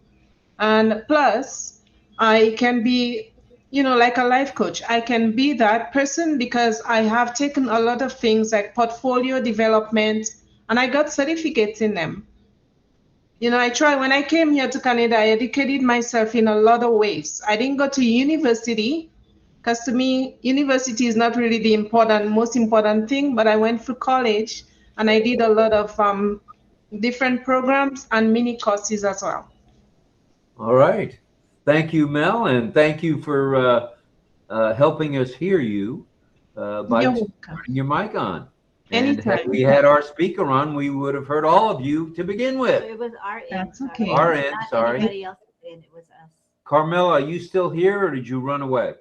And plus, I can be, like a life coach. I can be that person because I have taken a lot of things like portfolio development, and I got certificates in them. When I came here to Canada, I educated myself in a lot of ways. I didn't go to university because to me, university is not really the most important thing, but I went through college and I did a lot of different programs and mini courses as well. All right. Thank you, Mel, and thank you for helping us hear you by You're turning welcome. your mic on. And had Anytime. we had our speaker on, we would have heard all of you to begin So with. it was our end. That's Sorry. okay. Our end, Not sorry. anybody else's end. It was us. Carmela, are you still here or did you run away?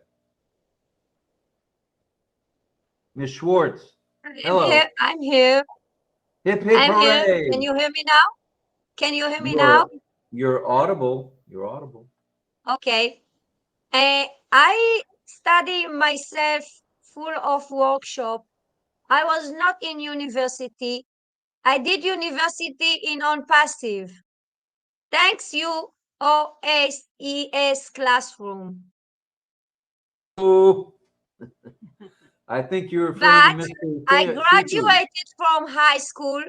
Miss Schwartz, hello. I'm here. Hip, hip, I'm here. hooray. Can you hear me now? Can you hear me now? You're audible. You're audible. Okay. I study myself full of workshop. I was not in university. I did university in ONPASSIVE. Thanks you, OSES classroom. Oh, I think you're referring But to Mr. I Seafood. graduated from high school.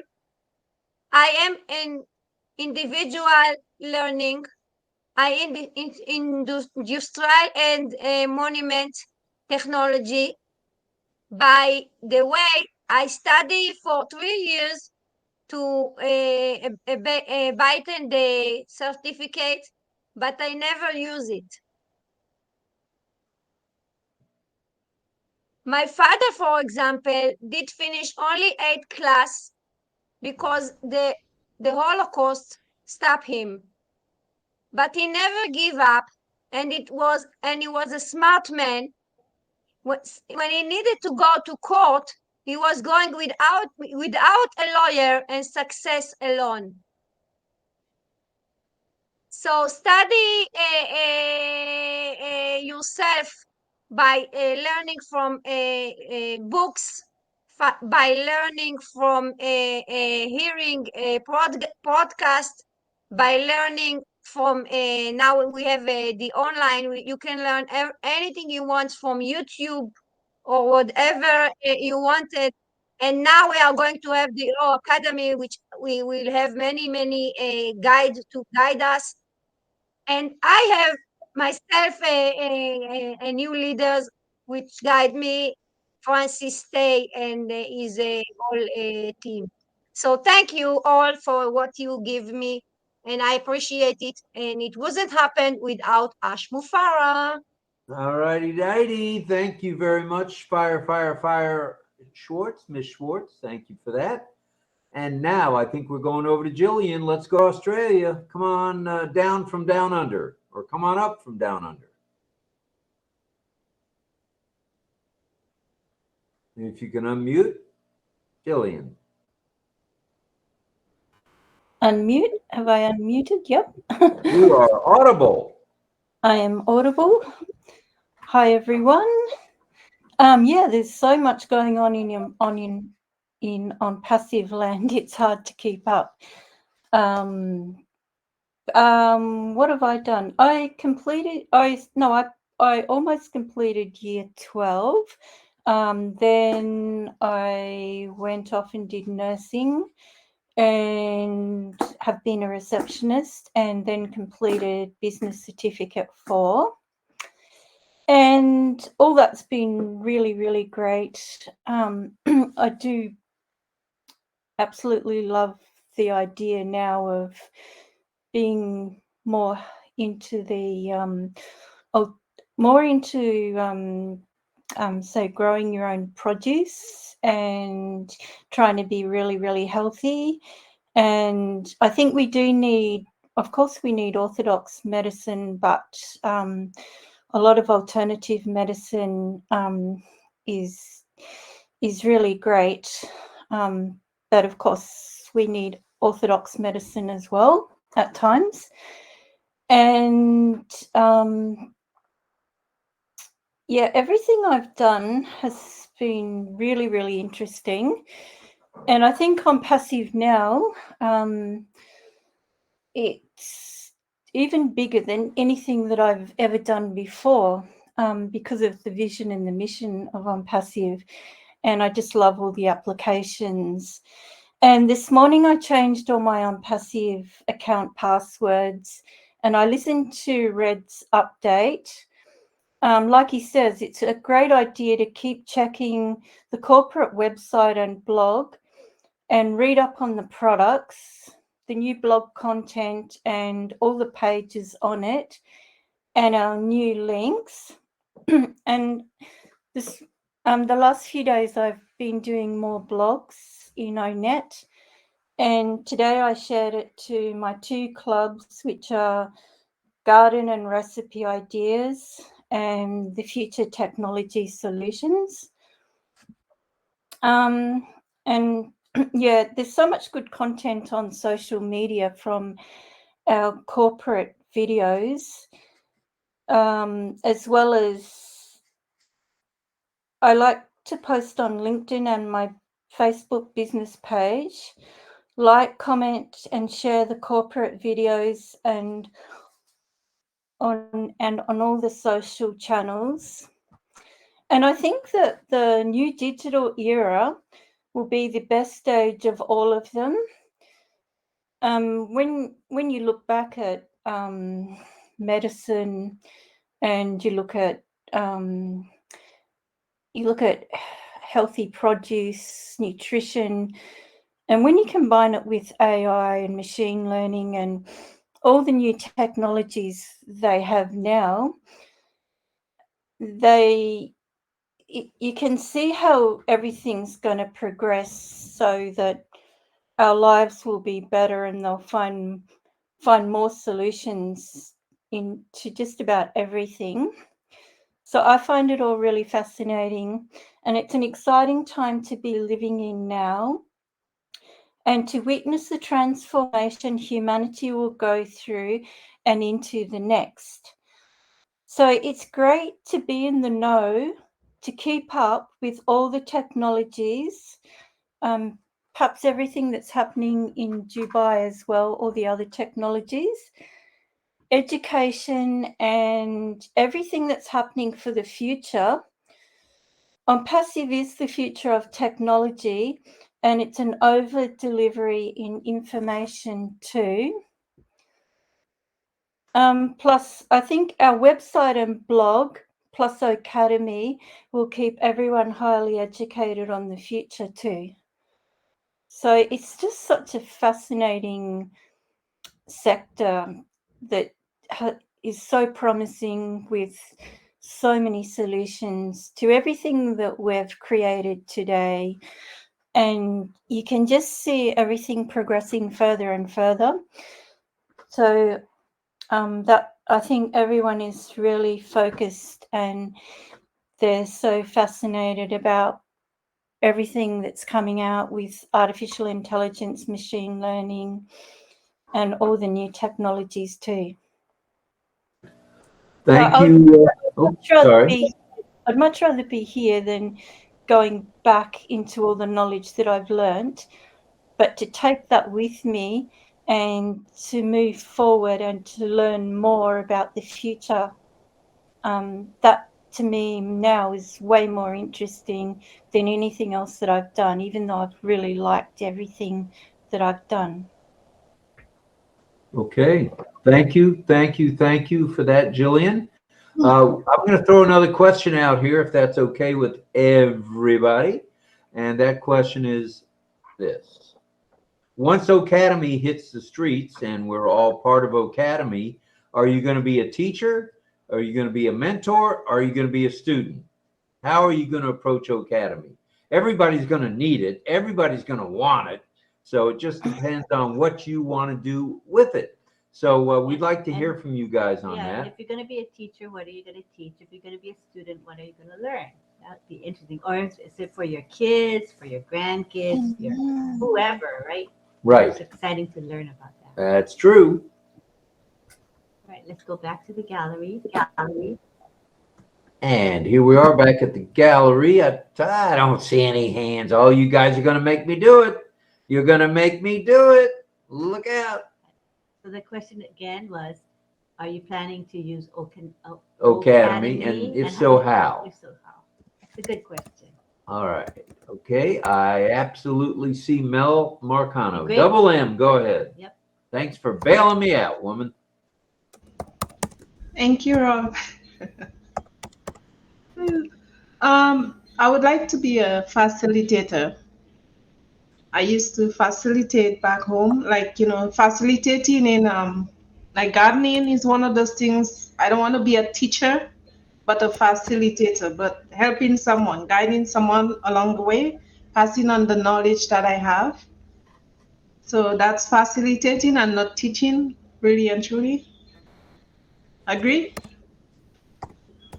I am in individual learning. I in industrial and monument technology. By the way, I study for 3 years to obtain the certificate, but I never use it. My father, for example, did finish only 8th class because the Holocaust stopped him. But he never gave up, and he was a smart man. When he needed to go to court, he was going without a lawyer and success alone. So study yourself by learning from books, by learning from hearing a podcast, by learning from now we have the online. You can learn anything you want from YouTube or whatever you wanted. And now we are going to have the Law Academy, which we will have many guides to guide us. And I have myself a new leaders which guide me, Francis Tay and his whole team. So thank you all for what you give me, and I appreciate it. And it wasn't happened without Ash Mufara. All righty, righty. Thank you very much, Fire Schwartz, Miss Schwartz. Thank you for that. And now I think we're going over to Jillian. Let's go to Australia. Come on down from down under, or come on up from down under. If you can unmute, Jillian. Unmute. Have I unmuted? Yep. You are audible. I am audible. Hi, everyone. Yeah, there's so much going on on passive land. It's hard to keep up. What have I done? I almost completed year 12. Then I went off and did nursing and have been a receptionist, and then completed business certificate 4. And all that's been really, really great. I do absolutely love the idea now of being more into the so growing your own produce and trying to be really, really healthy. And I think we do need, of course, we need orthodox medicine, but a lot of alternative medicine is really great. But of course, we need orthodox medicine as well at times. And yeah, everything I've done has been really, really interesting. And I think on Passive now, it's even bigger than anything that I've ever done before, because of the vision and the mission of ONPASSIVE. And I just love all the applications. And this morning I changed all my ONPASSIVE account passwords, and I listened to Red's update. Like he says, it's a great idea to keep checking the corporate website and blog and read up on the products, the new blog content and all the pages on it, and our new links. And this, the last few days I've been doing more blogs in ONET, and today I shared it to my 2 clubs, which are Garden and Recipe Ideas and the Future Technology Solutions. And yeah, there's so much good content on social media from our corporate videos, as well as I like to post on LinkedIn and my Facebook business page, like, comment, and share the corporate videos and on all the social channels. And I think that the new digital era will be the best stage of all of them. When you look back at medicine, and you look at healthy produce, nutrition, and when you combine it with AI and machine learning and all the new technologies they have now, you can see how everything's going to progress so that our lives will be better, and they'll find more solutions into just about everything. So I find it all really fascinating, and it's an exciting time to be living in now, and to witness the transformation humanity will go through and into the next. So it's great to be in the know, to keep up with all the technologies, perhaps everything that's happening in Dubai as well, all the other technologies, education, and everything that's happening for the future. ONPASSIVE is the future of technology, and it's an over delivery in information too. Plus, I think our website and blog, plus Academy, will keep everyone highly educated on the future too. So it's just such a fascinating sector that is so promising, with so many solutions to everything that we've created today. And you can just see everything progressing further and further. So that I think everyone is really focused, and they're so fascinated about everything that's coming out with artificial intelligence, machine learning, and all the new technologies too. Thank So you. Sorry. I'd much rather be here than going back into all the knowledge that I've learned, but to take that with me and to move forward and to learn more about the future. That to me now is way more interesting than anything else that I've done, even though I've really liked everything that I've done. Okay. Thank you for that, Jillian. I'm going to throw another question out here, if that's okay with everybody. And that question is this. Once Academy hits the streets and we're all part of Academy, are you going to be a teacher? Are you going to be a mentor? Or are you going to be a student? How are you going to approach Academy? Everybody's going to need it. Everybody's going to want it. So it just depends on what you want to do with it. So we'd like to hear from you guys on Yeah, that. if you're going to be a teacher, what are you going to teach? If you're going to be a student, what are you going to learn? That'd be interesting. Or is it for your kids, for your grandkids, your whoever, right? Right. It's exciting to learn about that. That's true. All right, let's go back to the gallery. And here we are back at the gallery. I don't see any hands. Oh, you guys are going to make me do it. You're going to make me do it. Look out. So the question again was, are you planning to use Academy, and if so, how? If so, how? It's a good question. All right. Okay. I absolutely see Mel Marcano. Great. Double M, go ahead. Yep. Thanks for bailing me out, woman. Thank you, Rob. I would like to be a facilitator. I used to facilitate back home, like, facilitating in like gardening is one of those things. I don't want to be a teacher, but a facilitator, but helping someone, guiding someone along the way, passing on the knowledge that I have. So that's facilitating and not teaching, really and truly. Agree?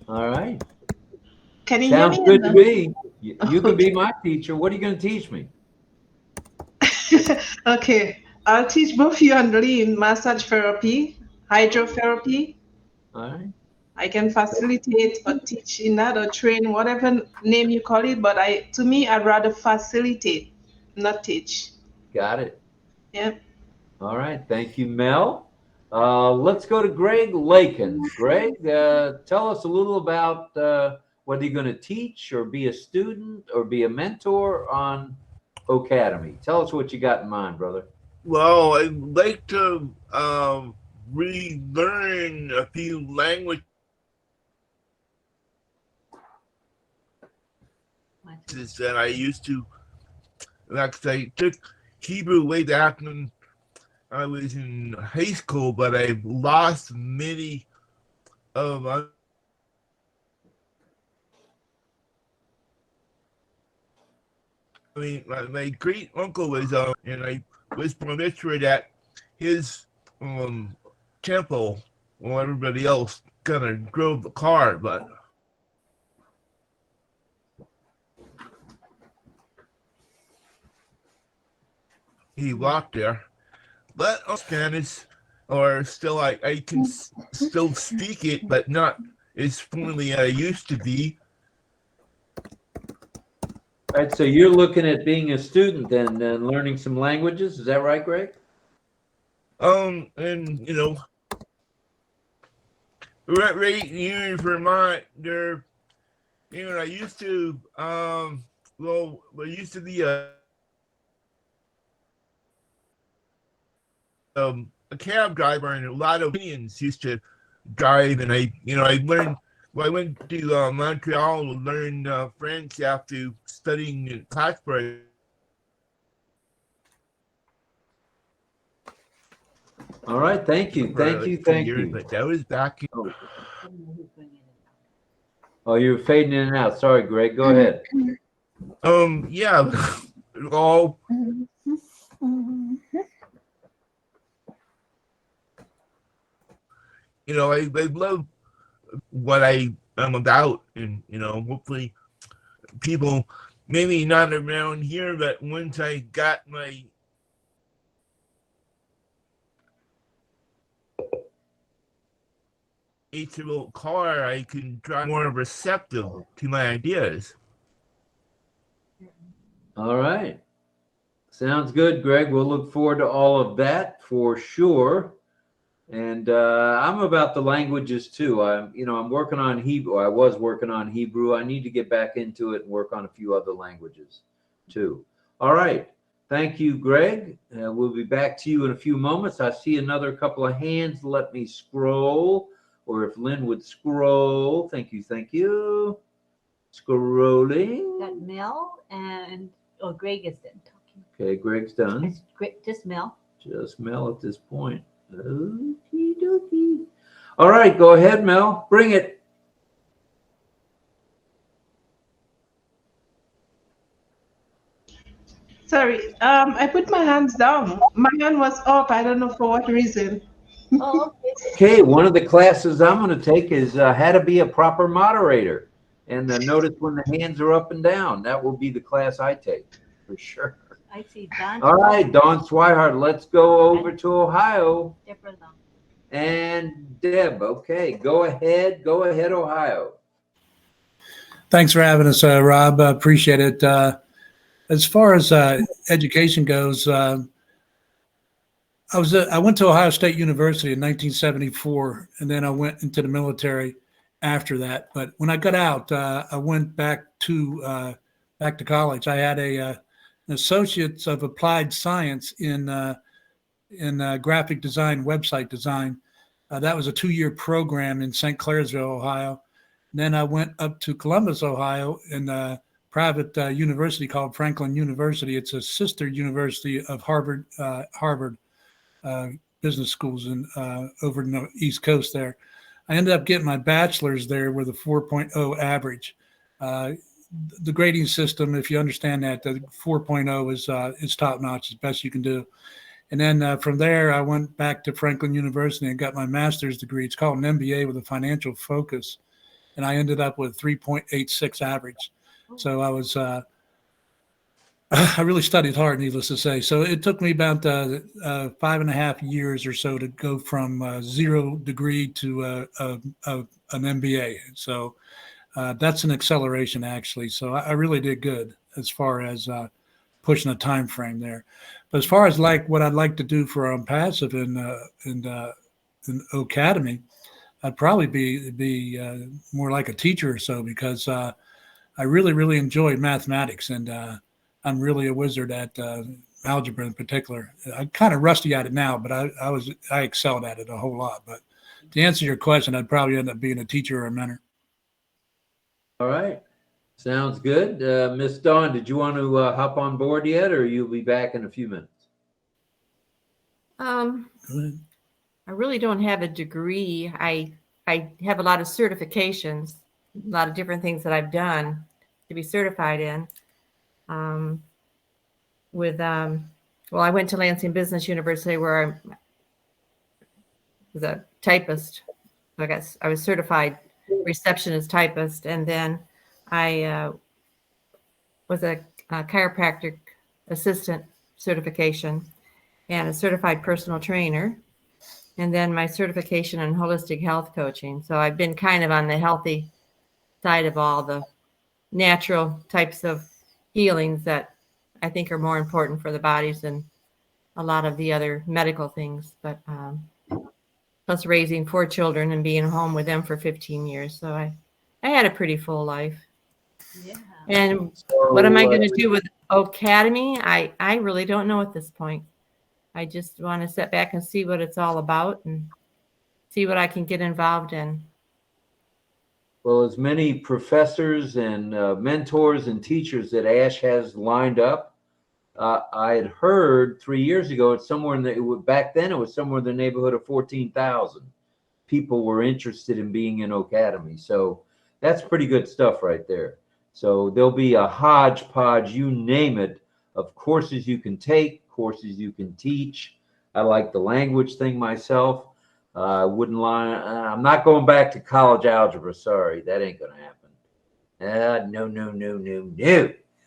All right. Can you hear Sounds me? good to me. You can be my teacher. What are you going to teach me? Okay, I'll teach both you and Lynn massage therapy, hydrotherapy. All right. I can facilitate or teach in that or train, whatever name you call it. But to me, I'd rather facilitate, not teach. Got it. Yeah. All right. Thank you, Mel. Let's go to Greg Lakin. Greg, tell us a little about whether you're going to teach or be a student or be a mentor on Academy. Tell us what you got in mind, brother. Well, I'd like to relearn a few languages that I used to. Like I took Hebrew way back when I was in high school, but I've lost many of my great uncle was and I was permitted at his temple while everybody else kind of drove the car, but he walked there. But Spanish, or still I can still speak it, but not as fluently as I used to be. All right, so you're looking at being a student and learning some languages. Is that right, Greg? And right here in Vermont, there, I used to, I used to be a cab driver, and a lot of Indians used to drive, and I learned. Well, I went to Montreal to learn French after studying in Plattsburgh. All right, thank you. But that was back. Oh, you're fading in and out. Sorry, Greg. Go ahead. Yeah. All. I love what I am about, and hopefully people, maybe not around here, but once I got my eight-year-old car, I can try more receptive to my ideas. All right, sounds good, Greg. We'll look forward to all of that for sure. And I'm about the languages too. I'm working on Hebrew. I was working on Hebrew. I need to get back into it and work on a few other languages too. All right. Thank you, Greg. We'll be back to you in a few moments. I see another couple of hands. Let me scroll, or if Lynn would scroll. Thank you. Thank you. Scrolling. Got Mel and Greg is done talking. Okay, Greg's done. Just Mel. Just Mel at this point. Okie dokie. All right, go ahead, Mel. Bring it. Sorry, I put my hands down. My hand was up. I don't know for what reason. Oh, okay. Okay, one of the classes I'm going to take is how to be a proper moderator. And notice when the hands are up and down. That will be the class I take, for sure. I see Don. All right, Dawn Swihart, let's go over to Ohio. Deborah. And Deb, okay, go ahead, Ohio. Thanks for having us, Rob. Appreciate it. As far as education goes, I went to Ohio State University in 1974, and then I went into the military after that. But when I got out, I went back to college. I had an Associates of Applied Science in graphic design, website design. That was a 2-year program in St. Clairsville, Ohio. Then I went up to Columbus, Ohio, in a private university called Franklin University. It's a sister university of Harvard business schools over in the East Coast there. I ended up getting my bachelor's there with a 4.0 average. The grading system, if you understand that, the 4.0 is top notch, as best you can do. And then from there, I went back to Franklin University and got my master's degree. It's called an MBA with a financial focus. And I ended up with 3.86 average. So I was, I really studied hard, needless to say. So it took me about 5.5 years or so to go from 0 degree to an MBA. So that's an acceleration, actually. So I really did good as far as pushing the time frame there. But as far as like what I'd like to do for ONPASSIVE in Academy, I'd probably be more like a teacher or so, because I really, really enjoyed mathematics, and I'm really a wizard at algebra in particular. I'm kind of rusty at it now, but I excelled at it a whole lot. But to answer your question, I'd probably end up being a teacher or a mentor. All right. Sounds good. Miss Dawn, did you want to hop on board yet, or you'll be back in a few minutes? I really don't have a degree. I have a lot of certifications, a lot of different things that I've done to be certified in. I went to Lansing Business University, where I was a typist. I guess I was certified receptionist typist, and then I was a chiropractic assistant certification and a certified personal trainer, and then my certification in holistic health coaching. So I've been kind of on the healthy side of all the natural types of healings that I think are more important for the bodies than a lot of the other medical things. But plus raising 4 children and being home with them for 15 years. So I had a pretty full life. Yeah. And what am I going to do with Academy? I really don't know at this point. I just want to sit back and see what it's all about and see what I can get involved in. Well, as many professors and mentors and teachers that Ash has lined up, I had heard 3 years ago, it's somewhere back then it was somewhere in the neighborhood of 14,000 people were interested in being in Academy. So that's pretty good stuff right there. So there'll be a hodgepodge, you name it, of courses you can take, courses you can teach. I like the language thing myself. I wouldn't lie. I'm not going back to college algebra. Sorry, that ain't going to happen.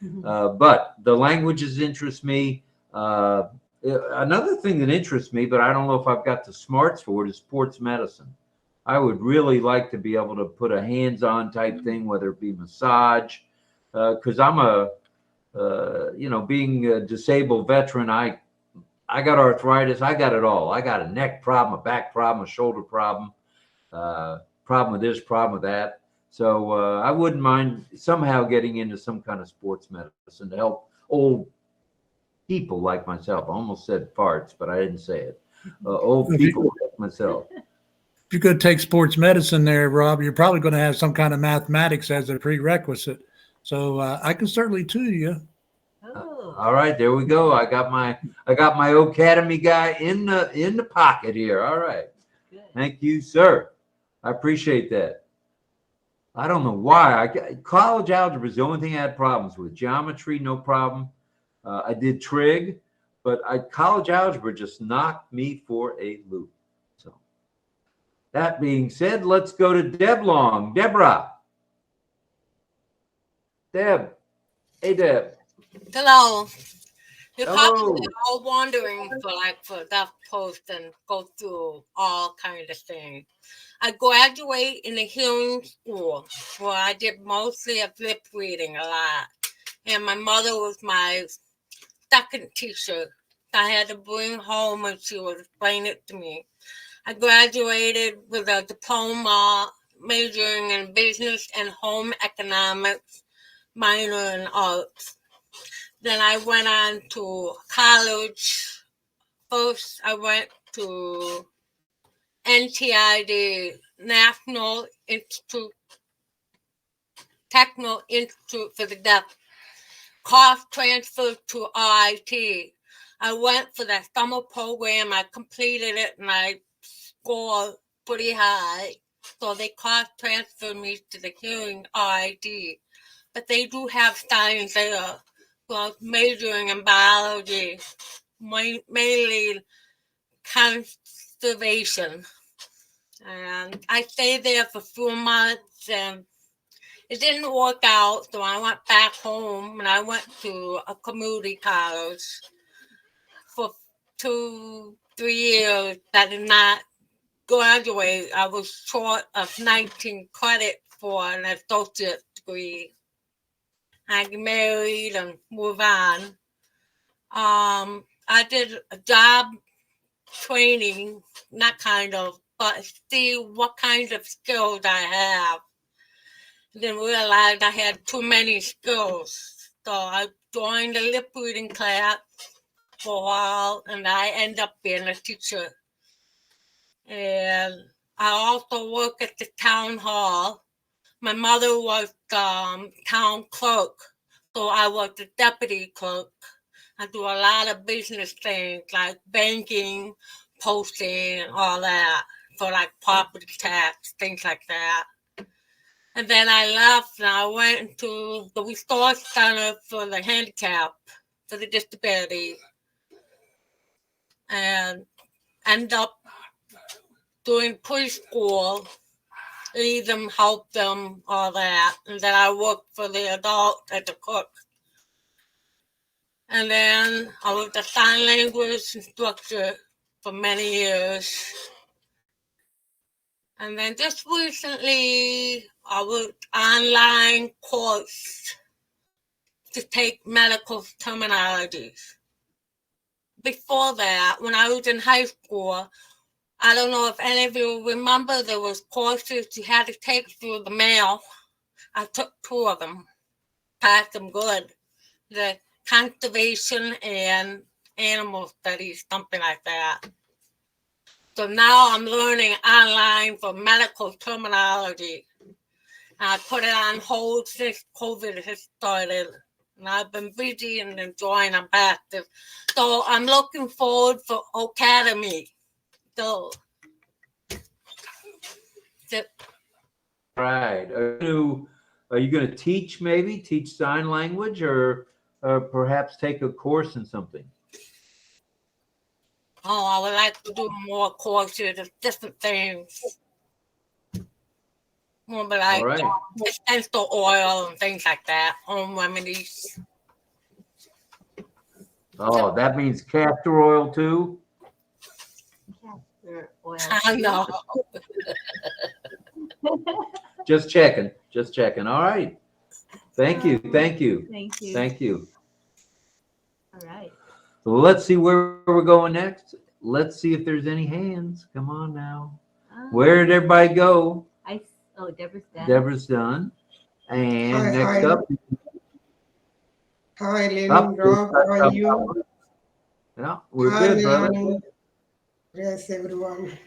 No. But the languages interest me. Another thing that interests me, but I don't know if I've got the smarts for it, is sports medicine. I would really like to be able to put a hands-on type thing, whether it be massage, because I'm being a disabled veteran, I got arthritis. I got it all. I got a neck problem, a back problem, a shoulder problem, problem with this, problem with that. So I wouldn't mind somehow getting into some kind of sports medicine to help old people like myself. I almost said farts, but I didn't say it. Old people like myself. If you're going to take sports medicine there, Rob, you're probably going to have some kind of mathematics as a prerequisite. So I can certainly tutor you. All right, there we go. I got my Academy guy in the pocket here. All right. Good. Thank you, sir. I appreciate that. I don't know why. College algebra is the only thing I had problems with. Geometry, no problem. I did trig, but college algebra just knocked me for a loop. So that being said, let's go to Deb Long. Deborah. Deb. Hey, Deb. Hello. You're Hello. probably all wondering for that post and go through all kinds of things. I graduated in a hearing school where I did mostly of lip reading a lot. And my mother was my second teacher. I had to bring home when she would explain it to me. I graduated with a diploma majoring in business and home economics, minor in arts. Then I went on to college. First, I went to NTI, National Institute, Technical Institute for the Deaf. Cost transferred to RIT. I went for that summer program. I completed it and I scored pretty high. So they cost transferred me to the hearing RIT. But they do have science there. So I was majoring in biology, mainly conservation. And I stayed there for 4 months and it didn't work out, so I went back home and I went to a community college for 2-3 years. I did not graduate. I was short of 19 credits for an associate degree. I married and moved on. I did a job training, not kind of, but see what kind of skills I have. Then realized I had too many skills. So I joined a lip reading class for a while and I ended up being a teacher. And I also work at the town hall. My mother was town clerk, so I was the deputy clerk. I do a lot of business things like banking, posting, and all that for like property tax, things like that. And then I left and I went to the resource center for the handicap, for the disability, and ended up doing preschool, lead them, help them, all that. And then I worked for the adult as a cook. And then I was a sign language instructor for many years. And then just recently, I was online course to take medical terminologies. Before that, when I was in high school, I don't know if any of you remember, there was courses you had to take through the mail. I took 2 of them, passed them good. The conservation and animal studies, something like that. So now I'm learning online for medical terminology. I put it on hold since COVID has started. And I've been busy and enjoying them active. So I'm looking forward for Academy. So, Right. Are you going to teach, maybe teach sign language, or perhaps take a course in something? oh, I would like to do more courses of different things. More but like All right. essential oil and things like that, home remedies. Oh, that means castor oil too? Castor oil. I know. Just checking. Just checking. All right. Thank you. Thank you. Thank you. Thank you. All right. Let's see where we're going next. Let's see if there's any hands. Come on now. Where did everybody go? Deborah's done. Deborah's done. And Hi, next hi. up. Hi, Lynn, Up, Rob, how are you? Yeah, we're Hi, good, brother. Lynn. Yes, everyone.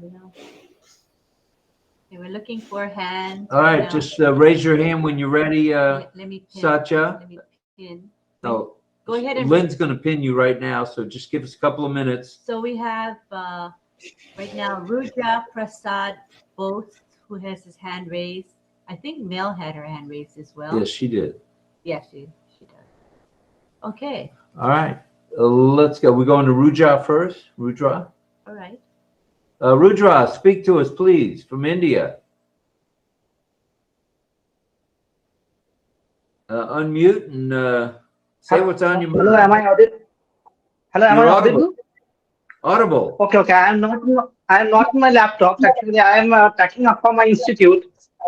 You know. Okay, we're looking for hands. All right, now. just raise your hand when you're ready, Let me pin. Satya. Let me pin. No, Go ahead and Lynn's going to pin you right now, so just give us a couple of minutes. So we have right now Rudra Prasad Bose, who has his hand raised. I think Mel had her hand raised as well. Yes, she did. Yes, she does. Okay. All right, let's go. We're going to Rudra first. Rudra. All right. Rudra, speak to us, please, from India. Unmute and say what's on your mind. Hello, am I audible? Hello, am I You're audible? Audible. Okay, okay. I am not. I am not in my laptop. Actually, I am packing up for my institute.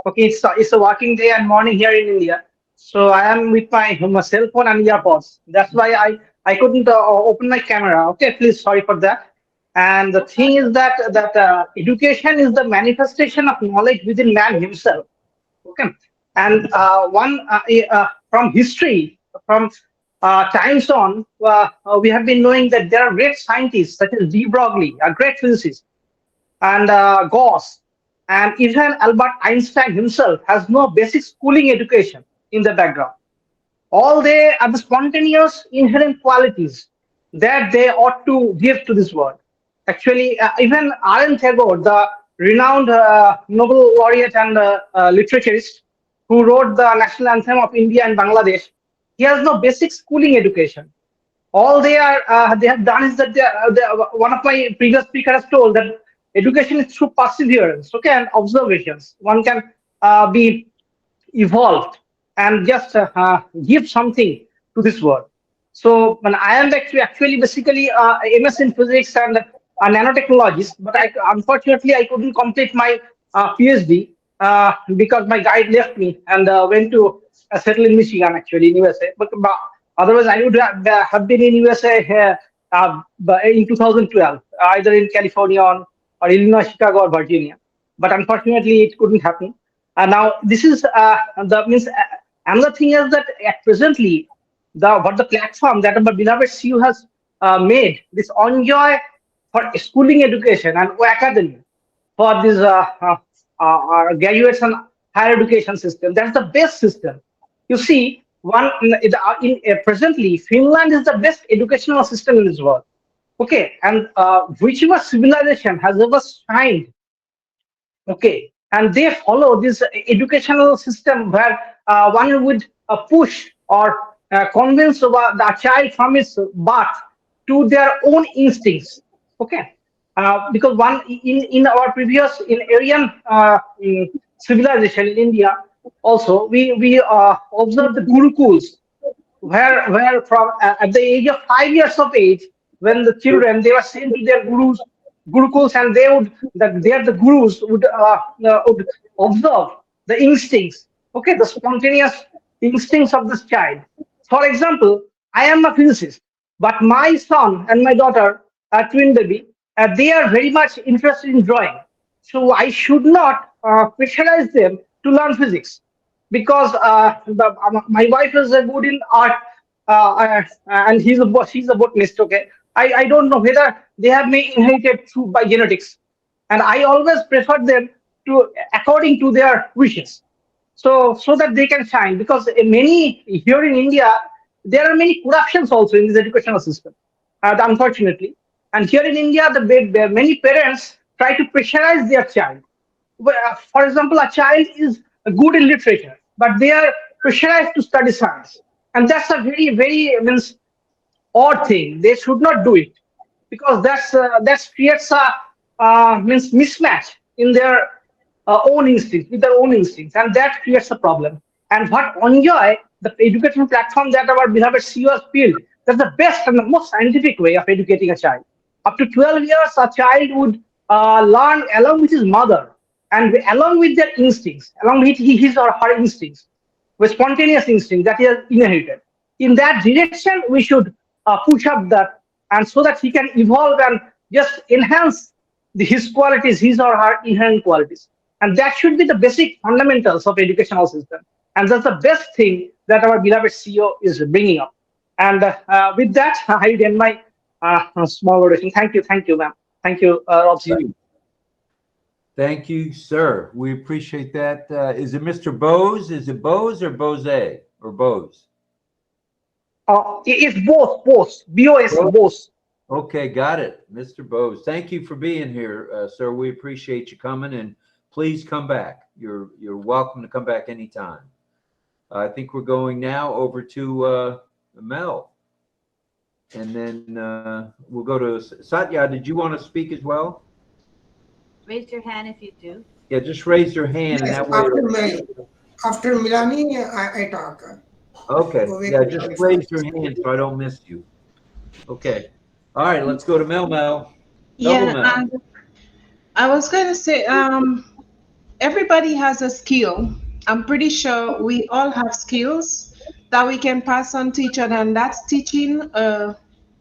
Okay, it's a working day and morning here in India. So I am with my cell phone and earpods. That's why I couldn't open my camera. Okay, please sorry for that. And the thing is that education is the manifestation of knowledge within man himself. Okay, and from history, from times on, we have been knowing that there are great scientists such as de Broglie, a great physicist, and Gauss, and even Albert Einstein himself has no basic schooling education in the background. All they are the spontaneous inherent qualities that they ought to give to this world. Actually, even R.N. Tagore, the renowned Nobel laureate and literaturist who wrote the national anthem of India and Bangladesh, he has no basic schooling education. All they have done is that one of my previous speakers told that education is through perseverance, okay, and observations. One can be evolved and just give something to this world. So when I am actually basically MS in physics and nanotechnologies, but unfortunately I couldn't complete my PhD because my guide left me and went to settle in Michigan, actually in USA. But otherwise I would have been in USA in 2012, either in California or Illinois, Chicago, or Virginia. But unfortunately it couldn't happen. Now this is the means. Another thing is that presently the platform that our beloved CEO has made, this Enjoy for schooling education and academy for this graduates and higher education system. That's the best system. You see, presently Finland is the best educational system in this world. Okay, and whichever civilization has ever shined, okay, and they follow this educational system where one would push or convince the child from his birth to their own instincts. Okay, because one in our previous in Aryan civilization in India, also we observed the gurukuls where from at the age of 5 years of age, when the children they were sent to their gurukuls, and they would the gurus would observe the instincts, okay, the spontaneous instincts of this child. For example, I am a physicist, but my son and my daughter, twin baby, they are very much interested in drawing. So I should not pressurize them to learn physics, because my wife is good in art, and she's a botanist. Okay, I don't know whether they have been inherited through by genetics, and I always prefer them to according to their wishes, so that they can shine. Because many here in India, there are many corruptions also in this educational system, unfortunately. And here in India, many parents try to pressurize their child. For example, a child is good in literature, but they are pressurized to study science, and that's a very means odd thing. They should not do it, because that creates a means mismatch in their own instincts, with their own instincts, and that creates a problem. And what Enjoy, the education platform that our beloved CEO has built, that's the best and the most scientific way of educating a child. Up to 12 years, a child would learn along with his mother and along with their instincts, along with his or her instincts, with spontaneous instinct that he has inherited. In that direction, we should push up that, and so that he can evolve and just enhance his qualities, his or her inherent qualities. And that should be the basic fundamentals of educational system. And that's the best thing that our beloved CEO is bringing up. And with that, I end my small oration. Thank you, ma'am. Thank you, Rob. Thank you, sir. We appreciate that. Is it Mr. Bose? Is it Bose or Bose or Bose? It's both. BOS, Bose. Okay, got it. Mr. Bose. Thank you for being here, sir. We appreciate you coming, and please come back. You're welcome to come back anytime. I think we're going now over to Mel. And then we'll go to Satya. Did you want to speak as well? Raise your hand if you do. Yeah, just raise your hand. Yes, and that after Milani, I talk. Okay. Yeah, just raise your hand so I don't miss you. Okay. All right, let's go to Mel. Yeah, I was going to say, everybody has a skill. I'm pretty sure we all have skills that we can pass on to each other, and that's teaching,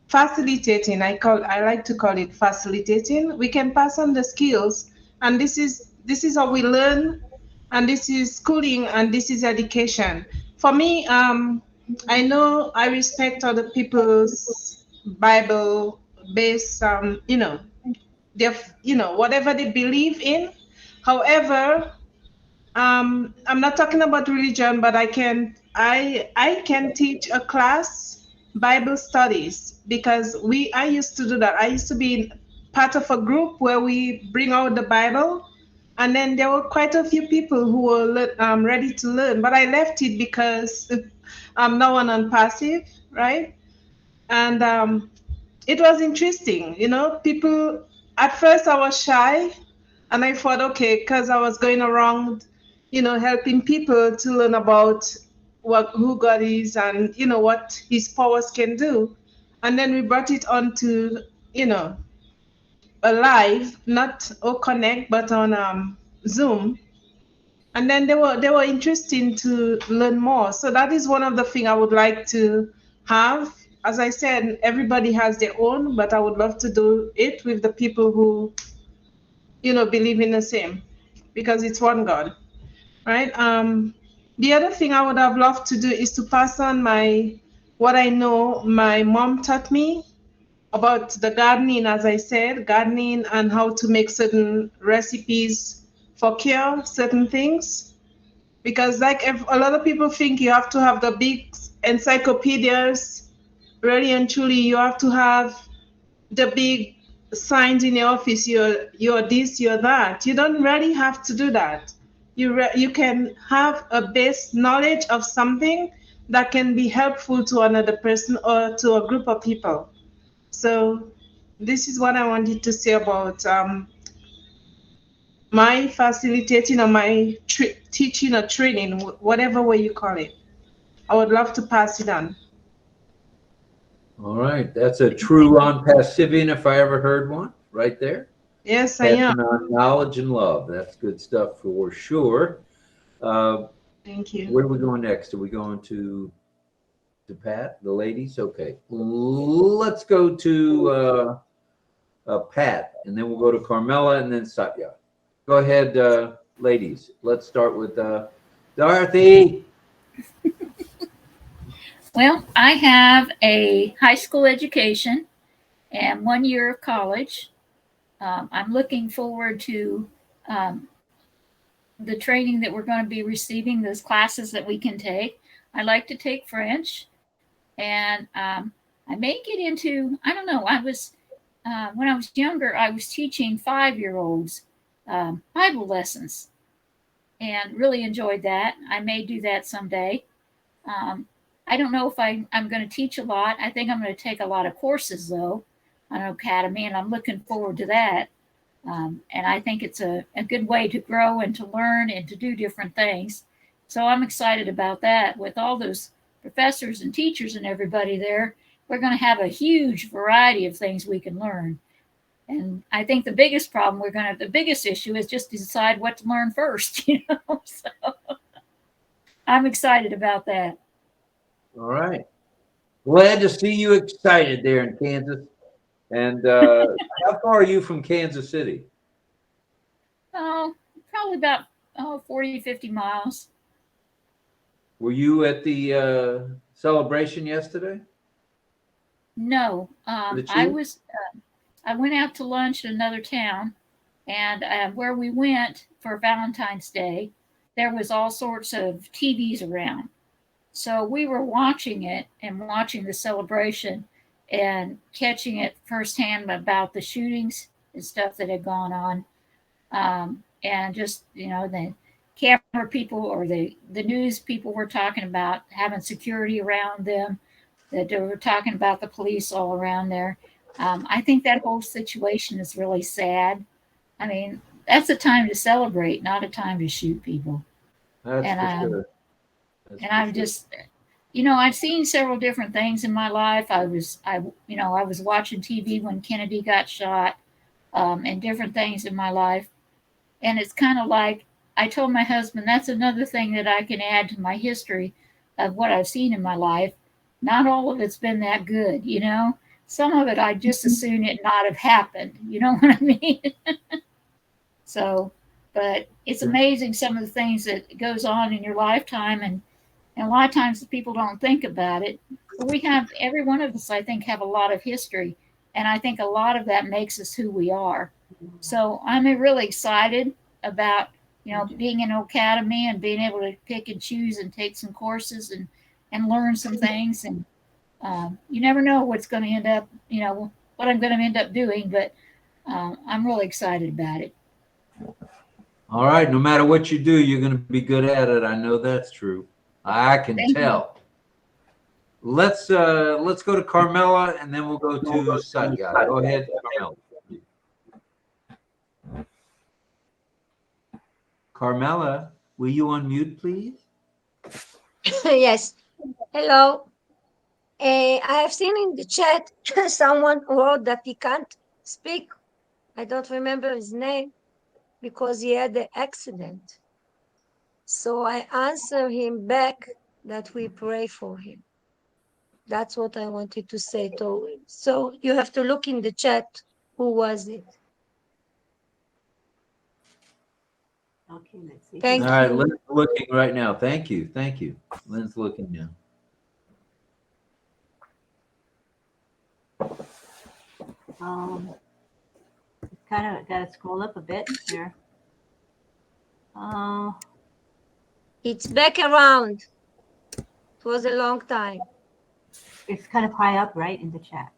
facilitating. I like to call it facilitating. We can pass on the skills, and this is how we learn, and this is schooling, and this is education. For me, I know I respect other people's Bible based, their, whatever they believe in. However, I'm not talking about religion, but I can teach a class Bible studies, because I used to do that. I used to be part of a group where we bring out the Bible, and then there were quite a few people who were ready to learn, but I left it because I'm now on passive, right? And it was interesting, people. At first I was shy, and I thought, okay, because I was going around, helping people to learn about who God is, and what his powers can do. And then we brought it on to, a live, not OConnect, but on Zoom. And then they were interesting to learn more. So that is one of the things I would like to have. As I said, everybody has their own, but I would love to do it with the people who, believe in the same, because it's one God, right? The other thing I would have loved to do is to pass on what I know my mom taught me about the gardening. As I said, gardening and how to make certain recipes for cure certain things. Because like if a lot of people think you have to have the big encyclopedias, really and truly you have to have the big signs in your office, you're this, you're that. You don't really have to do that. You can have a base knowledge of something that can be helpful to another person or to a group of people. So this is what I wanted to say about my facilitating or my teaching or training, whatever way you call it. I would love to pass it on. All right, that's a true ONPASSIVian if I ever heard one, right there. Yes, I am. Passing on knowledge and love. That's good stuff for sure. Thank you. Where are we going next? Are we going to Pat, the ladies? Okay, let's go to Pat, and then we'll go to Carmela, and then Satya. Go ahead, ladies. Let's start with Dorothy. Well, I have a high school education and 1 year of college. I'm looking forward to the training that we're going to be receiving, those classes that we can take. I like to take French, and I may get into, I don't know, when I was younger, I was teaching 5-year-olds Bible lessons and really enjoyed that. I may do that someday. I don't know if I'm going to teach a lot. I think I'm going to take a lot of courses, though, on Academy, and I'm looking forward to that. And I think it's a good way to grow and to learn and to do different things. So I'm excited about that. With all those professors and teachers and everybody there, we're going to have a huge variety of things we can learn. And I think the biggest problem the biggest issue is just to decide what to learn first, So I'm excited about that. All right. Glad to see you excited there in Kansas. And how far are you from Kansas City? Oh, probably about 40, 50 miles. Were you at the celebration yesterday? No, I was. I went out to lunch at another town, and where we went for Valentine's Day, there was all sorts of TVs around. So we were watching it and watching the celebration and catching it firsthand about the shootings and stuff that had gone on. And just, the camera people or the news people were talking about having security around them, that they were talking about the police all around there. I think that whole situation is really sad. I mean, that's a time to celebrate, not a time to shoot people. That's And for sure. I'm just, I've seen several different things in my life. I was watching TV when Kennedy got shot. and different things in my life. And it's kind of like I told my husband, that's another thing that I can add to my history of what I've seen in my life. Not all of it's been that good, you know. Some of it I just assume it not have happened. You know what I mean? So, but it's amazing some of the things that goes on in your lifetime, and a lot of times people don't think about it. But we have, every one of us, I think, have a lot of history, and I think a lot of that makes us who we are. So I'm really excited about, you know, being in academy and being able to pick and choose and take some courses and learn some things. And you never know what's going to end up, you know, what I'm going to end up doing, but I'm really excited about it. All right. No matter what you do, you're going to be good at it. I know that's true. I can tell. Let's go to Carmela, and then we'll go to Satya. Go ahead, Carmela. Carmela, will you unmute, please? Yes. Hello. I have seen in the chat someone wrote that he can't speak. I don't remember his name because he had the accident. So I answer him back that we pray for him. That's what I wanted to say to him. So you have to look in the chat. Who was it? Okay, let's see. Thank All right, you. Lynn's looking right now. Thank you. Thank you. Lynn's looking now. Kind of got to scroll up a bit here. It's back around. It was a long time. It's kind of high up, right, in the chat.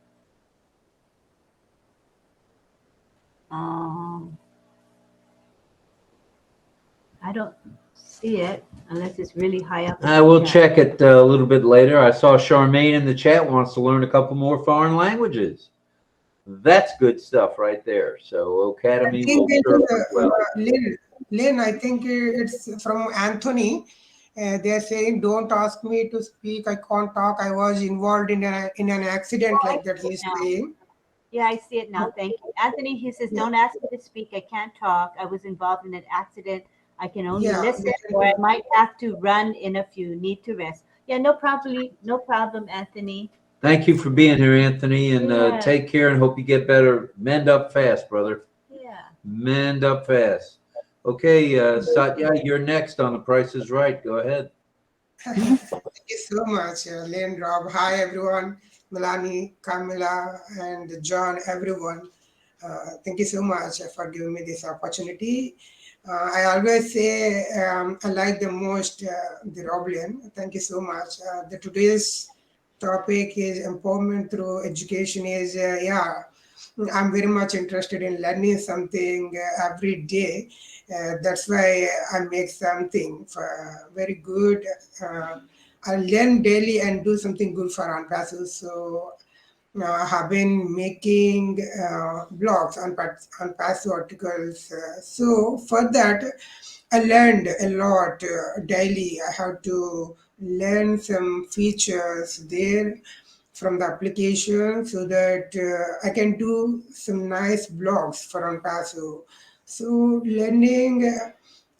I don't see it unless it's really high up. I will check it a little bit later. I saw Charmaine in the chat wants to learn a couple more foreign languages. That's good stuff right there. So Academy will serve as well. Lynn, I think it's from Anthony. They're saying, "Don't ask me to speak. I can't talk. I was involved in an accident like that." He's saying. Yeah, I see it now. Thank you, Anthony. He says, "Don't ask me to speak. I can't talk. I was involved in an accident. I can only listen, or I might have to run in a few. Need to rest." Yeah, no problem, Anthony. Thank you for being here, Anthony, and take care and hope you get better. Mend up fast, brother. Yeah. Mend up fast. Okay, Satya, you're next on The Price is Right. Go ahead. Thank you so much, Lynn, Rob. Hi, everyone. Melanie, Camila, and John, everyone. Thank you so much for giving me this opportunity. I always say I like the most the RobLynn. Thank you so much. The today's topic is empowerment through education. I'm very much interested in learning something every day. That's why I make something for very good. I learn daily and do something good for ONPASSIVE. So I have been making blogs on passive articles. So for that, I learned a lot daily. I have to learn some features there from the application so that I can do some nice blogs for ONPASSIVE. So learning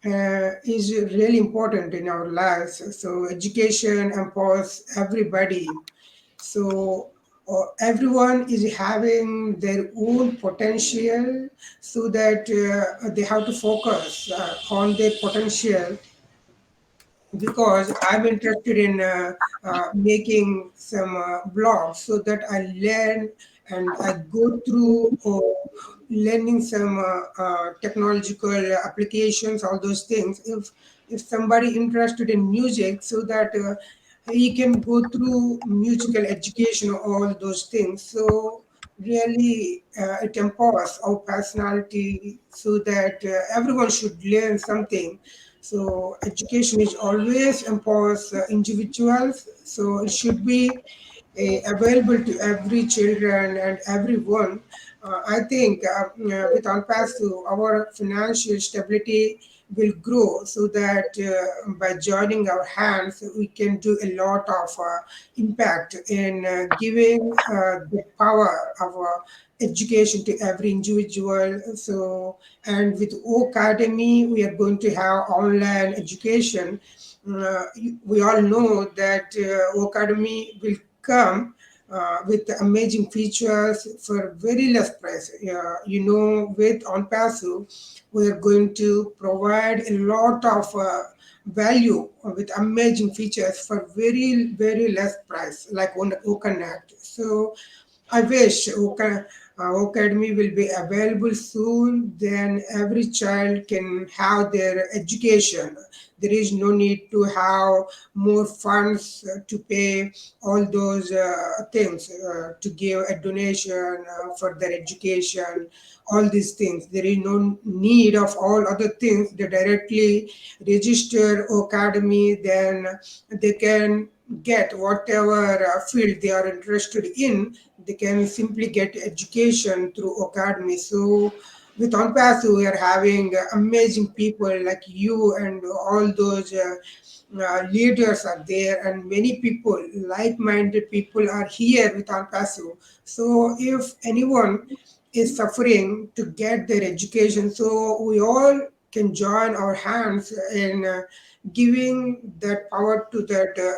is really important in our lives. So education empowers everybody. So everyone is having their own potential, so that they have to focus on their potential, because I'm interested in making some blogs so that I learn and I go through learning some technological applications, all those things. If somebody interested in music, so that he can go through musical education, all those things. So really, it empowers our personality, so that everyone should learn something. So education is always empowers individuals. So it should be available to every children and everyone. I think with ONPASSIVE, our financial stability will grow, so that by joining our hands, we can do a lot of impact in giving the power of education to every individual. So, and with O Academy, we are going to have online education. Uh, we all know that O Academy will come with amazing features for very less price. With ONPASSIVE, we are going to provide a lot of value with amazing features for very, very less price, like on OConnect. So I wish Academy will be available soon. Then every child can have their education. There is no need to have more funds to pay all those things, to give a donation for their education, all these things. There is no need of all other things. They directly register Academy, then they can get whatever field they are interested in. They can simply get education through Academy. So with OnPassive, we are having amazing people like you, and all those leaders are there, and many people, like-minded people, are here with OnPassive. So if anyone is suffering to get their education, so we all can join our hands in giving that power to that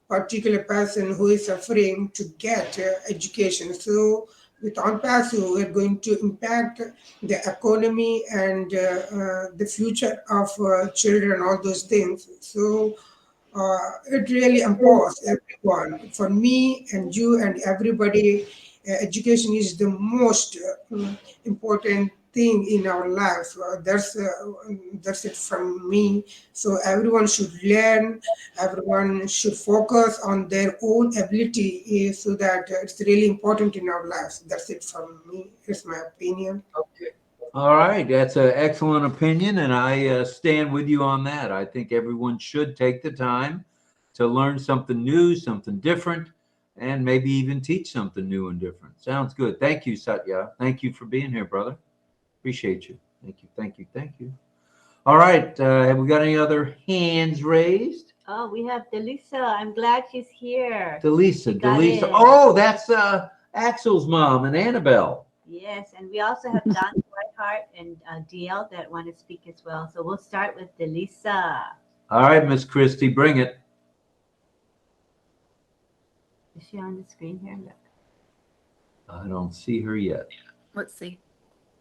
particular person who is suffering to get education. So with OnPassive, we're going to impact the economy and the future of children, all those things. So it really empowers everyone. For me and you and everybody, education is the most important thing in our life. That's it from me. So everyone should learn. Everyone should focus on their own ability, so that it's really important in our lives. That's it from me. It's my opinion. Okay. All right, that's an excellent opinion, and I stand with you on that. I think everyone should take the time to learn something new, something different, and maybe even teach something new and different. Sounds good. Thank you, Satya. Thank you for being here, brother. Appreciate you. Thank you. Thank you. Thank you. All right, have we got any other hands raised? Oh, we have Delisa. I'm glad she's here. Delisa, She got Delisa. in. Oh, that's Axel's mom and Annabelle. Yes, and we also have Don Whiteheart and DL that want to speak as well. So we'll start with Delisa. All right, Miss Christie, bring it. Is she on the screen here? Look. I don't see her yet. Let's see.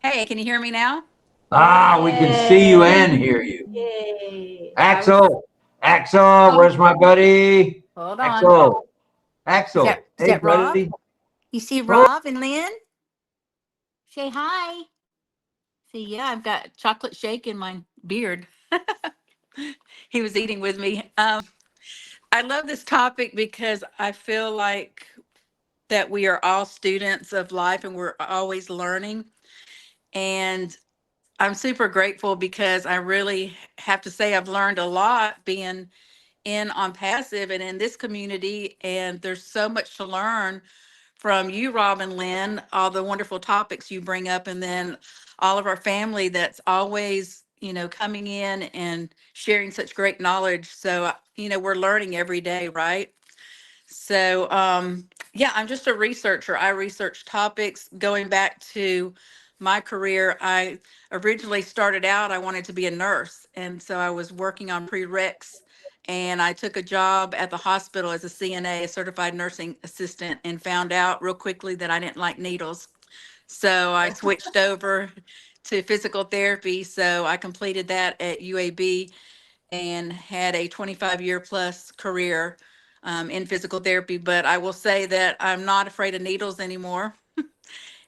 Hey, can you hear me now? Ah, we can see you and hear you. Yay. Axel, Axel, where's my buddy? Hold on. Axel, Axel. Is Hey, that Rob? buddy. You see Rob and Lynn? Say hi. See, yeah, I've got chocolate shake in my beard. He was eating with me. I love this topic because I feel like that we are all students of life and we're always learning. And I'm super grateful because I really have to say I've learned a lot being in OnPassive and in this community. And there's so much to learn from you, Rob and Lynn, all the wonderful topics you bring up, and then all of our family that's always, coming in and sharing such great knowledge. So, we're learning every day, right? So, yeah, I'm just a researcher. I research topics going back to my career. I originally started out, I wanted to be a nurse. And so I was working on prereqs, and I took a job at the hospital as a CNA, a certified nursing assistant, and found out real quickly that I didn't like needles. So I switched over to physical therapy. So I completed that at UAB and had a 25-year plus career in physical therapy. But I will say that I'm not afraid of needles anymore.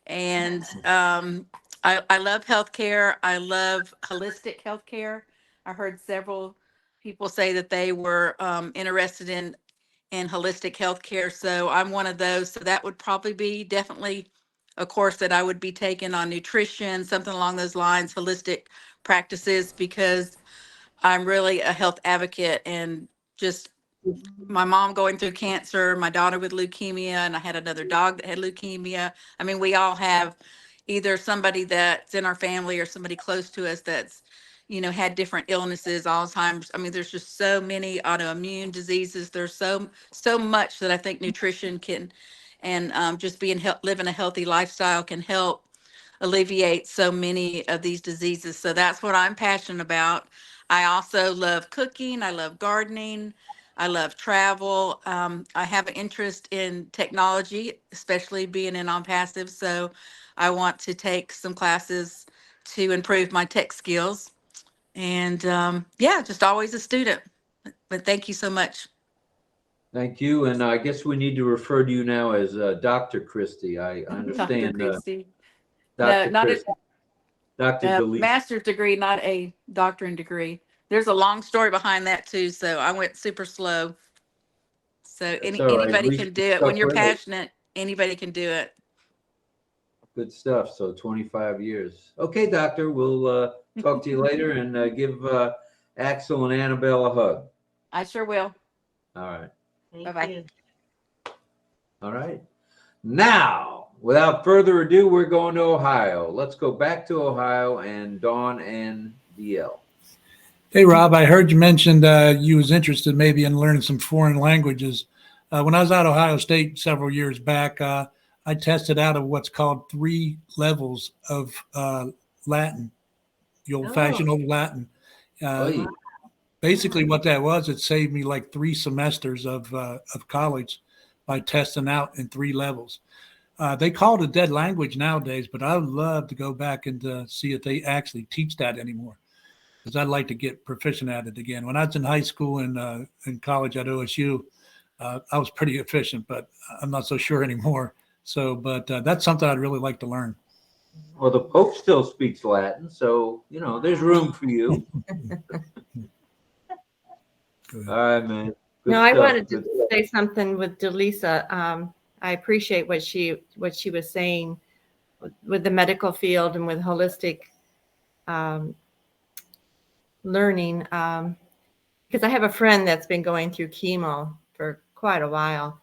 And I love healthcare. I love holistic healthcare. I heard several people say that they were interested in holistic healthcare. So I'm one of those. So that would probably be definitely a course that I would be taking on nutrition, something along those lines, holistic practices, because I'm really a health advocate. And just my mom going through cancer, my daughter with leukemia, and I had another dog that had leukemia. I mean, we all have either somebody that's in our family or somebody close to us that's, had different illnesses, Alzheimer's. I mean, there's just so many autoimmune diseases. There's so much that I think nutrition can, and just living a healthy lifestyle can help alleviate so many of these diseases. So that's what I'm passionate about. I also love cooking. I love gardening. I love travel. I have an interest in technology, especially being in ONPASSIVE. So I want to take some classes to improve my tech skills. And yeah, just always a student. But thank you so much. Thank you. And I guess we need to refer to you now as Dr. Christie. I Dr. understand. Christie. Dr. No, not Christie. Dr. a Delise. master's degree, not a doctorate degree. There's a long story behind that too. So I went super slow. So That's all right. At anybody least can you do it. When stuck you're with it. passionate, anybody can do it. Good stuff. So 25 years. Okay, doctor, we'll talk to you later and give Axel and Annabelle a hug. I sure will. All right. Bye-bye. you. All right. Now, without further ado, we're going to Ohio. Let's go back to Ohio and Dawn and DL. Hey, Rob, I heard you mentioned you was interested maybe in learning some foreign languages. When I was at Ohio State several years back, I tested out of what's called 3 levels of Latin, the old-fashioned old Latin. Basically, what that was, it saved me like 3 semesters of college by testing out in 3 levels. They call it a dead language nowadays, but I would love to go back and see if they actually teach that anymore, because I'd like to get proficient at it again. When I was in high school and in college at OSU, I was pretty efficient, but I'm not so sure anymore. So, but that's something I'd really like to learn. Well, the Pope still speaks Latin, so, there's room for you. All right, man. Good I stuff. wanted to say something with Delisa. I appreciate what she was saying with the medical field and with holistic learning. Because I have a friend that's been going through chemo for quite a while,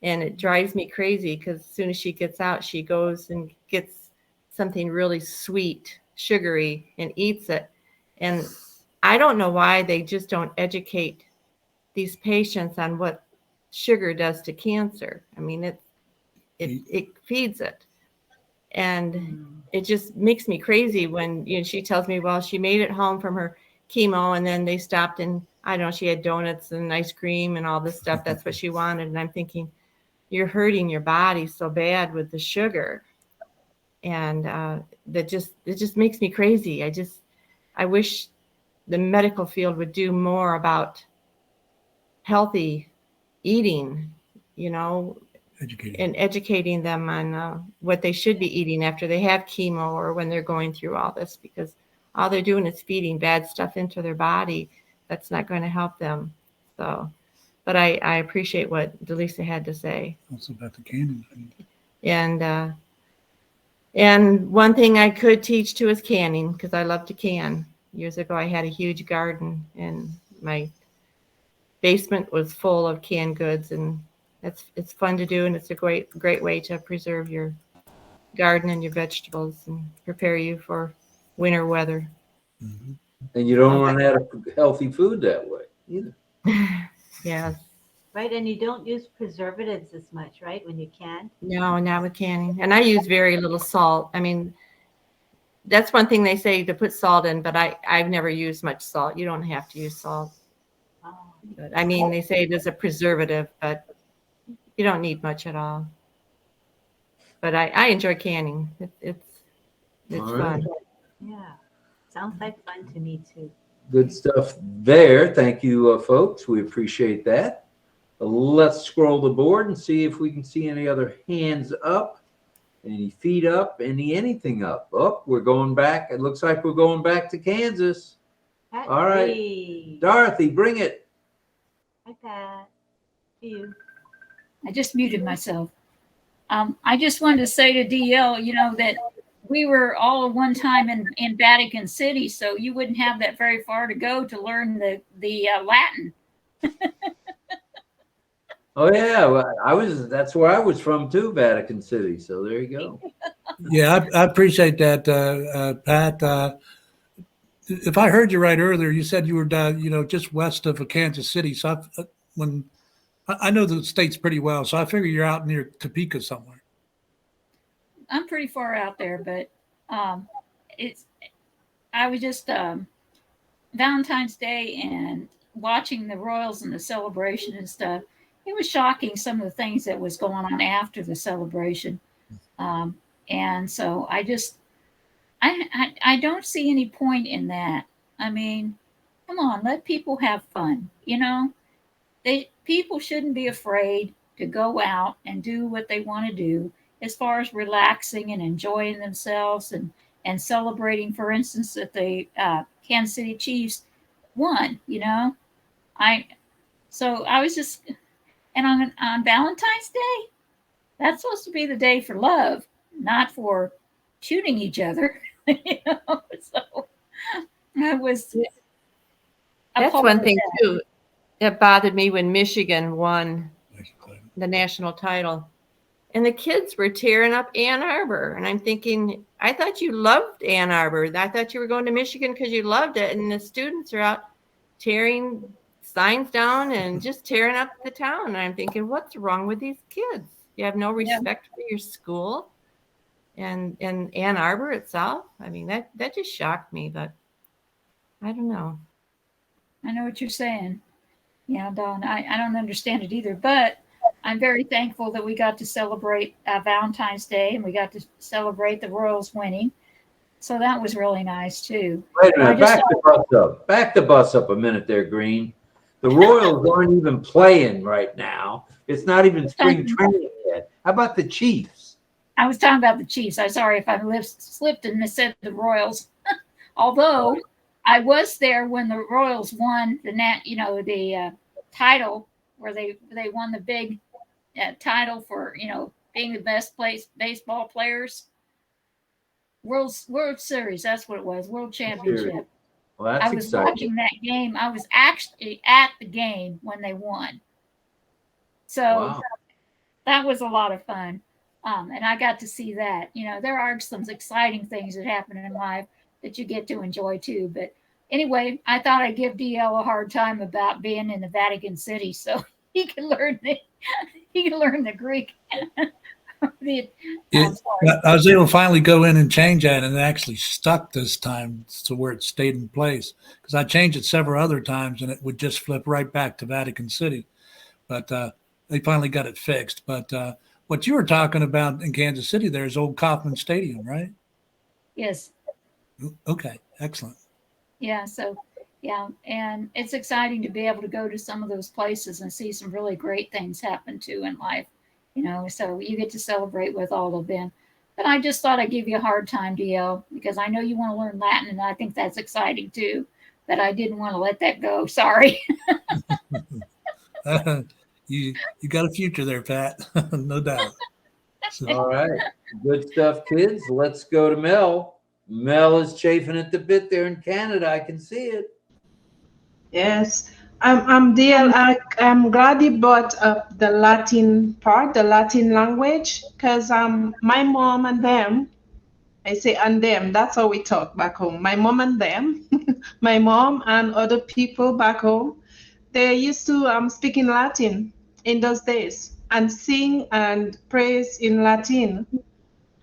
and it drives me crazy because as soon as she gets out, she goes and gets something really sweet, sugary, and eats it. And I don't know why they just don't educate these patients on what sugar does to cancer. I mean, it feeds it. And it just makes me crazy when she tells me, well, she made it home from her chemo and then they stopped and I don't know, she had donuts and ice cream and all this stuff. That's what she wanted. And I'm thinking, you're hurting your body so bad with the sugar. And it just makes me crazy. I wish the medical field would do more about healthy eating, and educating them on what they should be eating after they have chemo or when they're going through all this, because all they're doing is feeding bad stuff into their body. That's not going to help them. So, but I appreciate what Delisa had to say. Also about the canning. And one thing I could teach too is canning, because I love to can. Years ago, I had a huge garden and my basement was full of canned goods, and it's fun to do, and it's a great way to preserve your garden and your vegetables and prepare you for winter weather. Mm-hmm. And you don't run out of healthy food that way either. Yeah. Right, and you don't use preservatives as much, right, when you can? No, not with canning. And I use very little salt. I mean, that's one thing they say to put salt in, but I've never used much salt. You don't have to use salt. Oh. But, I mean, they say it is a preservative, but you don't need much at all. But I enjoy canning. It's fun. Yeah, sounds like fun to me too. Good stuff there. Thank you, folks. We appreciate that. Let's scroll the board and see if we can see any other hands up, any feet up, anything up. Oh, we're going back. It looks like we're going back to Kansas. Pat, All right. hey. Dorothy, bring it. Hi, Pat. See you. I just muted myself. I just wanted to say to DL, that we were all at one time in Vatican City, so you wouldn't have that very far to go to learn the Latin. Oh yeah, well, that's where I was from too, Vatican City. So there you go. Yeah, I appreciate that, Pat. if I heard you right earlier, you said you were, just west of Kansas City. So I know the state's pretty well, so I figure you're out near Topeka somewhere. I'm pretty far out there, but I was just Valentine's Day and watching the Royals and the celebration and stuff. It was shocking, some of the things that was going on after the celebration. And so I don't see any point in that. I mean, come on, let people have fun. People shouldn't be afraid to go out and do what they want to do as far as relaxing and enjoying themselves and celebrating, for instance, that the Kansas City Chiefs won. So I was just, and on Valentine's Day, that's supposed to be the day for love, not for shooting each other. So I was. That's one thing too. It bothered me when Michigan won the national title, and the kids were tearing up Ann Arbor, and I'm thinking, I thought you loved Ann Arbor. I thought you were going to Michigan because you loved it, and the students are out tearing signs down and just tearing up the town. And I'm thinking, what's wrong with these kids? You have no respect for your school and Ann Arbor itself. I mean, that just shocked me, but I don't know. I know what you're saying. Yeah, Dawn, I don't understand it either, but I'm very thankful that we got to celebrate Valentine's Day and we got to celebrate the Royals winning. So that was really nice too. Wait a minute, back the bus up a minute there, Green. The Royals aren't even playing right now. It's not even spring training yet. How about the Chiefs? I was talking about the Chiefs. I'm sorry if I slipped and said the Royals. Although I was there when the Royals won the title, where they won the big title for being the best baseball players. World Series, that's what it was. World Championship. Well, that's I was exciting. watching that game. I was actually at the game when they won. So that was a lot of fun. And I got to see that. There are some exciting things that happen in life that you get to enjoy too. But anyway, I thought I'd give DL a hard time about being in the Vatican City so he can learn the Greek. I was able to finally go in and change that, and it actually stuck this time to where it stayed in place, because I changed it several other times and it would just flip right back to Vatican City. But they finally got it fixed. But what you were talking about in Kansas City there is old Kauffman Stadium, right? Yes. Okay, excellent. Yeah, so yeah, and it's exciting to be able to go to some of those places and see some really great things happen too in life. So you get to celebrate with all of them. But I just thought I'd give you a hard time, DL, because I know you want to learn Latin, and I think that's exciting too. But I didn't want to let that go. Sorry. You got a future there, Pat. No doubt. So. All right. Good stuff, kids. Let's go to Mel. Mel is chafing at the bit there in Canada. I can see it. Yes. I'm DL. I'm glad you brought up the Latin part, the Latin language, because my mom and them, I say and them, that's how we talk back home. My mom and them, my mom and other people back home, they used to speak in Latin in those days and sing and praise in Latin.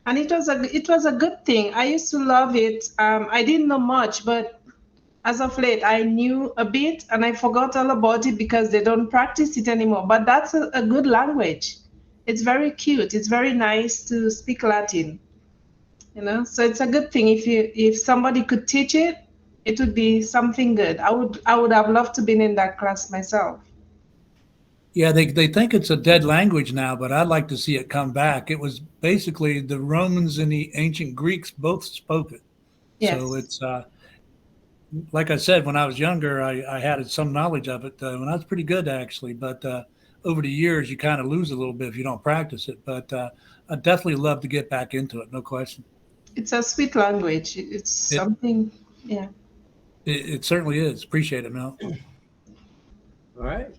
And it was a good thing. I used to love it. I didn't know much, but as of late, I knew a bit and I forgot all about it because they don't practice it anymore. But that's a good language. It's very cute. It's very nice to speak Latin. So it's a good thing. If somebody could teach it, it would be something good. I would have loved to been in that class myself. Yeah, they think it's a dead language now, but I'd like to see it come back. It was basically the Romans and the ancient Greeks both spoke it. Yes. So it's like I said, when I was younger, I had some knowledge of it when I was pretty good, actually. But over the years, you kind of lose a little bit if you don't practice it. But I'd definitely love to get back into it, no question. It's a sweet language. It's something, yeah. It certainly is. Appreciate it, Mel. All right.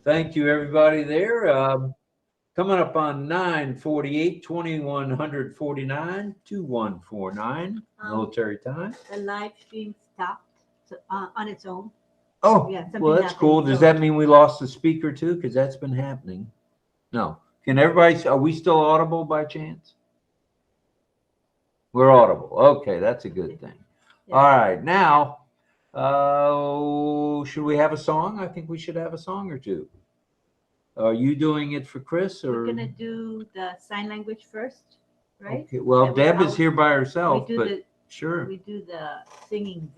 Thank you, everybody there. Coming up on 9:48, 2149, 2149, military time. The live stream stopped on its own. Oh, Yeah, something well, that's happened, cool. Does so- that mean we lost the speaker too? Because that's been happening. No. Can everybody? Are we still audible by chance? We're audible. Okay, that's a good thing. Yeah. All right, now, should we have a song? I think we should have a song or two. Are you doing it for Chris, We're or? gonna do the sign language first, right? Okay, well, That Deb is I'll- here by we herself, do but the- sure. We do the singing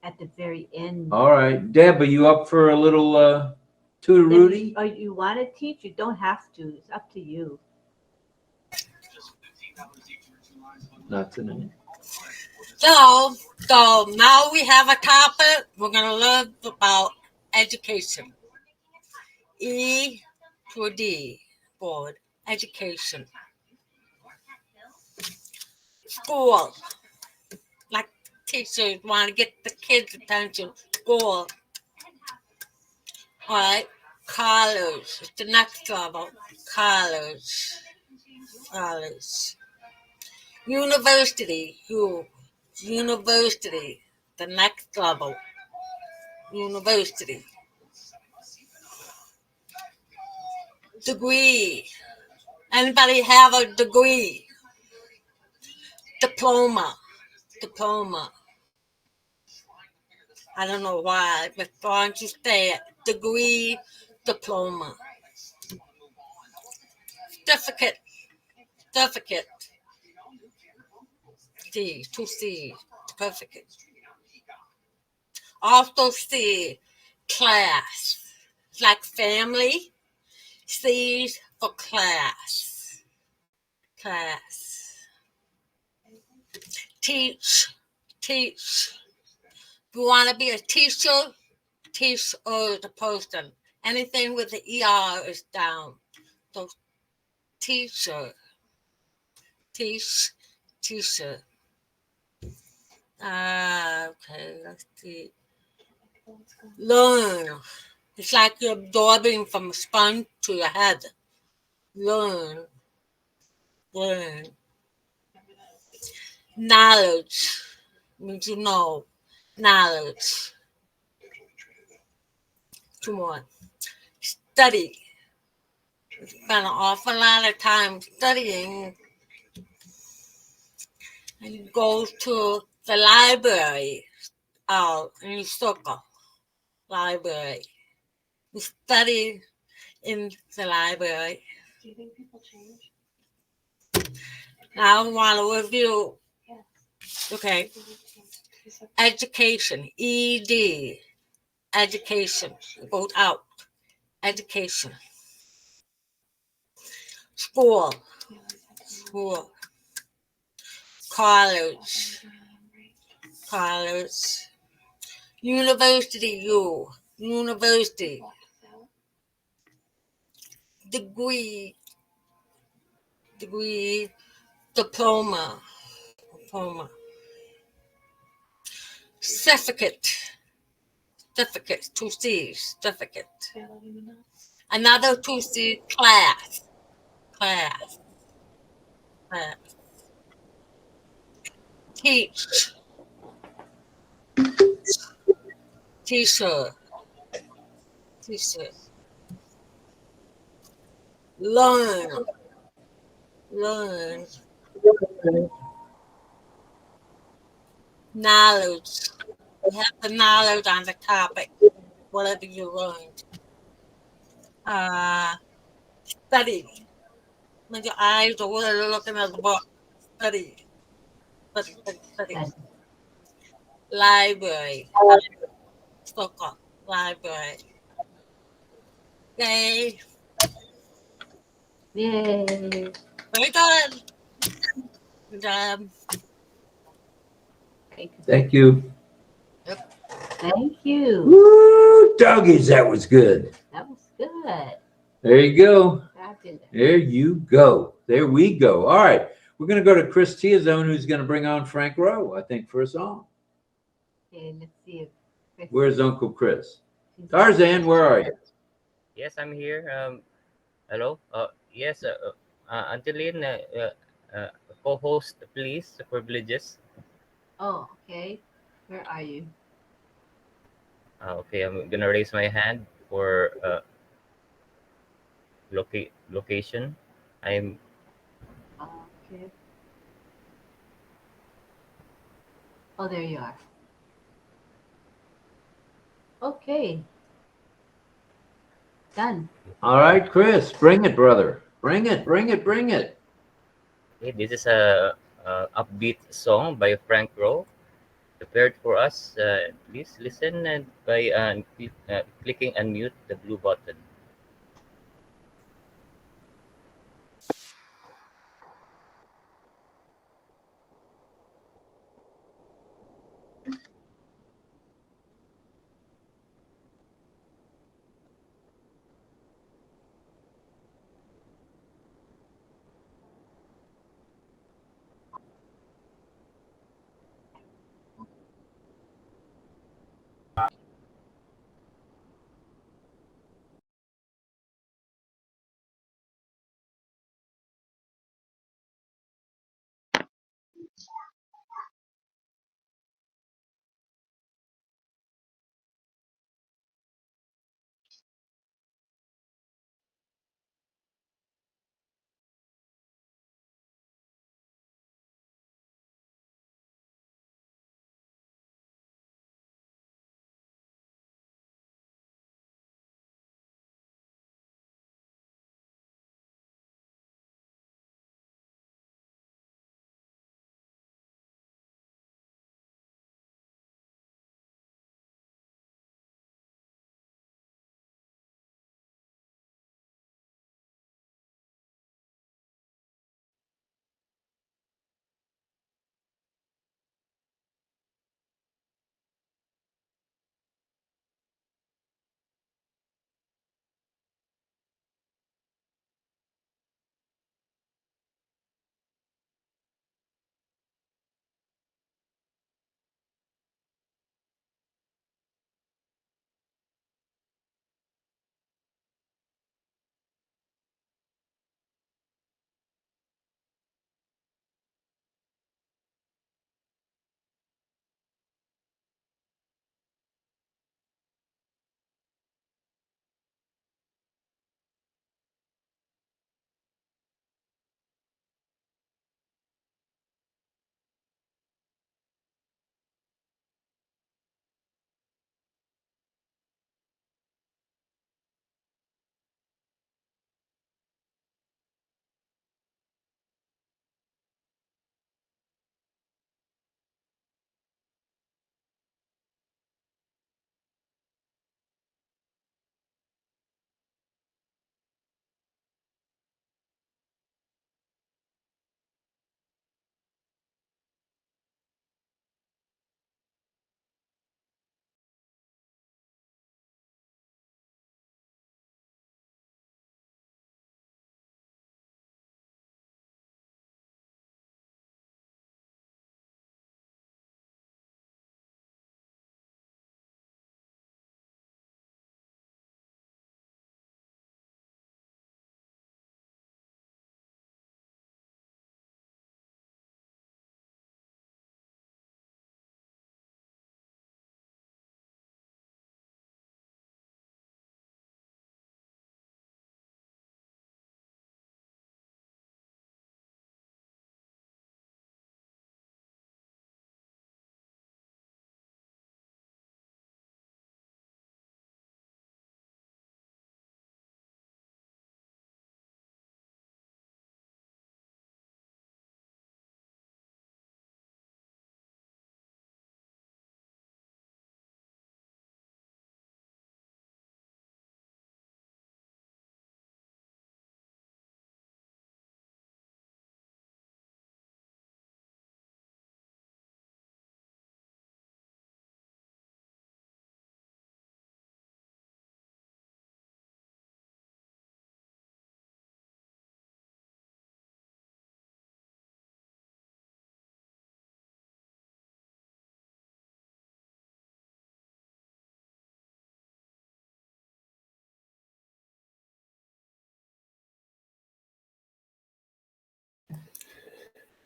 at the very end. All right, Deb, are you up for a little Tutor Then Rudy? you want to teach? You don't have to. It's up to you. Not tonight. So now we have a topic. We're going to learn about education. E to D, board, education. School, like teachers want to get the kids' attention. School. All right. College, it's the next level. College. University, university, the next level. University. Degree. Anybody have a degree? Diploma. I don't know why, but why don't you say it? Degree, diploma. Certificate. C, 2C, certificate. Also C, class. It's like family. C for class. Teach. If you want to be a teacher, teach the person. Anything with the ER is down. So teacher. Teacher. Okay, let's see. Learn. It's like you're absorbing from a sponge to your head. Learn. Knowledge means you know. Knowledge. Two more. Study. Spend an awful lot of time studying. And you go to the library. And you circle. Library. You study in the library. Do you think people change? Now I want to review. Yes. Okay. Education. ED. Education. Vote out. Education. School. College. University. University. Degree. Diploma. Certificate. 2C. Certificate. Another 2C. Class. Teach. Teacher. Learn. Knowledge. You have the knowledge on the topic, whatever you learned. Study. When your eyes are really looking at the book. Study. Library. Library. Okay. Yay. Very good. Good job. Thank you. Thank you. Woo, doggies, that was good. That was good. There you go. Fabulous. There you go. There we go. All right. We're going to go to Chris Tiazone, who's going to bring on Frank Rowe, I think, for a song. Okay, let's see if Chris. Where's Uncle Chris? Tarzan, where are you? Yes, I'm here. Hello. Yes. Auntie Lynn, co-host, please. Privileges. Oh, okay. Where are you? Okay, I'm gonna raise my hand for location. I'm Okay. Oh, there you are. Okay. Done. All right, Chris, bring it, brother. Bring it, bring it, bring it. okay. This is a upbeat song by Frank Rowe, prepared for us. Please listen and by clicking unmute the blue button.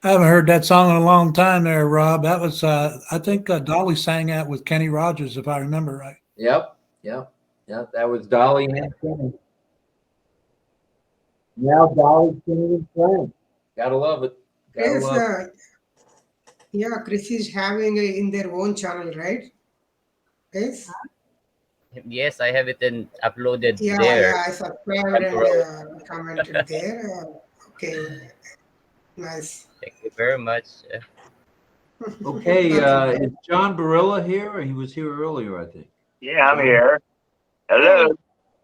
I haven't heard that song in a long time there, Rob. That was, I think Dolly sang that with Kenny Rogers, if I remember right. Yep. That was Dolly and Kenny. Now Dolly's Kenny's friend. Gotta love it. Gotta Yes, love it. yeah, Chris is having in their own channel, right? Yes. Yes, I have it and uploaded Yeah, there. I subscribed and Temporary. commented there. Okay, nice. Thank you very much. Okay, Okay. is John Barilla here? Or he was here earlier, I think. Yeah, I'm John? here. Hello.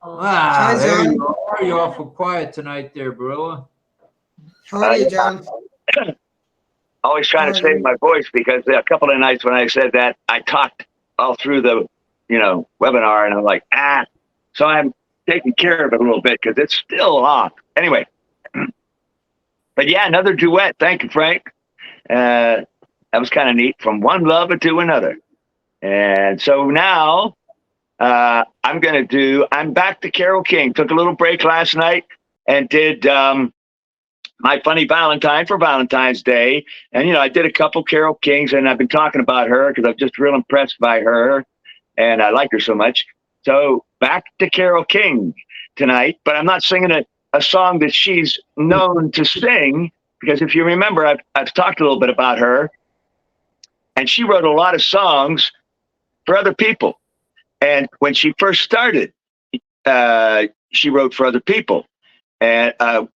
Ah, Hi, there John. you are. You're awful quiet tonight there, Barilla. How are you, John? Always trying How to are save you? my voice because a couple of nights when I said that, I talked all through the, webinar, and I'm like, so I'm taking care of it a little bit because it's still off. Anyway, but yeah, another duet. Thank you, Frank. That was kind of neat. From one lover to another. And so now I'm back to Carole King. Took a little break last night and did My Funny Valentine for Valentine's Day. And, I did a couple Carole Kings, and I've been talking about her because I'm just real impressed by her, and I like her so much. So back to Carole King tonight, but I'm not singing a song that she's known to sing, because if you remember, I've talked a little bit about her, and she wrote a lot of songs for other people. And when she first started, she wrote for other people. And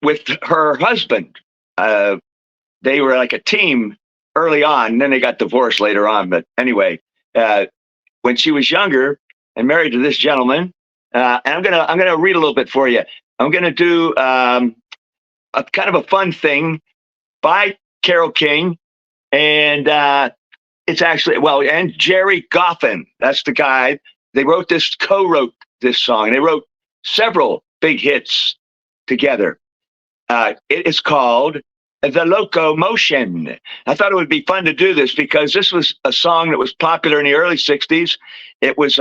with her husband, they were like a team early on, and then they got divorced later on. But anyway, when she was younger and married to this gentleman, and I'm gonna read a little bit for you. I'm gonna do a kind of a fun thing by Carole King, and it's actually and Jerry Goffin. That's the guy. They co-wrote this song. They wrote several big hits together. It is called The Locomotion. I thought it would be fun to do this because this was a song that was popular in the early 60s. It was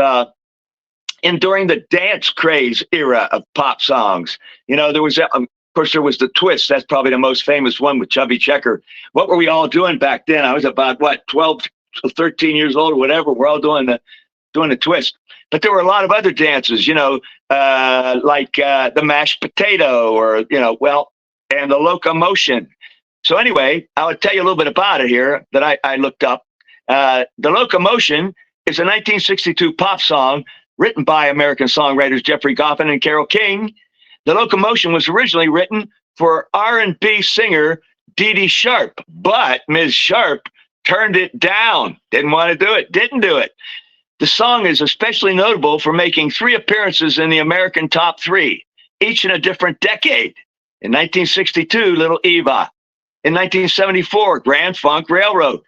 during the dance craze era of pop songs. There was, of course, there was the twist. That's probably the most famous one with Chubby Checker. What were we all doing back then? I was about, 12, 13 years old or whatever. We're all doing the twist. But there were a lot of other dances, like the mashed potato or, and the locomotion. So anyway, I'll tell you a little bit about it here that I looked up. The Locomotion is a 1962 pop song written by American songwriters Jeffrey Goffin and Carole King. The Locomotion was originally written for R&B singer Dee Dee Sharp, but Ms. Sharp turned it down. Didn't want to do it. Didn't do it. The song is especially notable for making 3 appearances in the American top 3, each in a different decade. In 1962, Little Eva. In 1974, Grand Funk Railroad.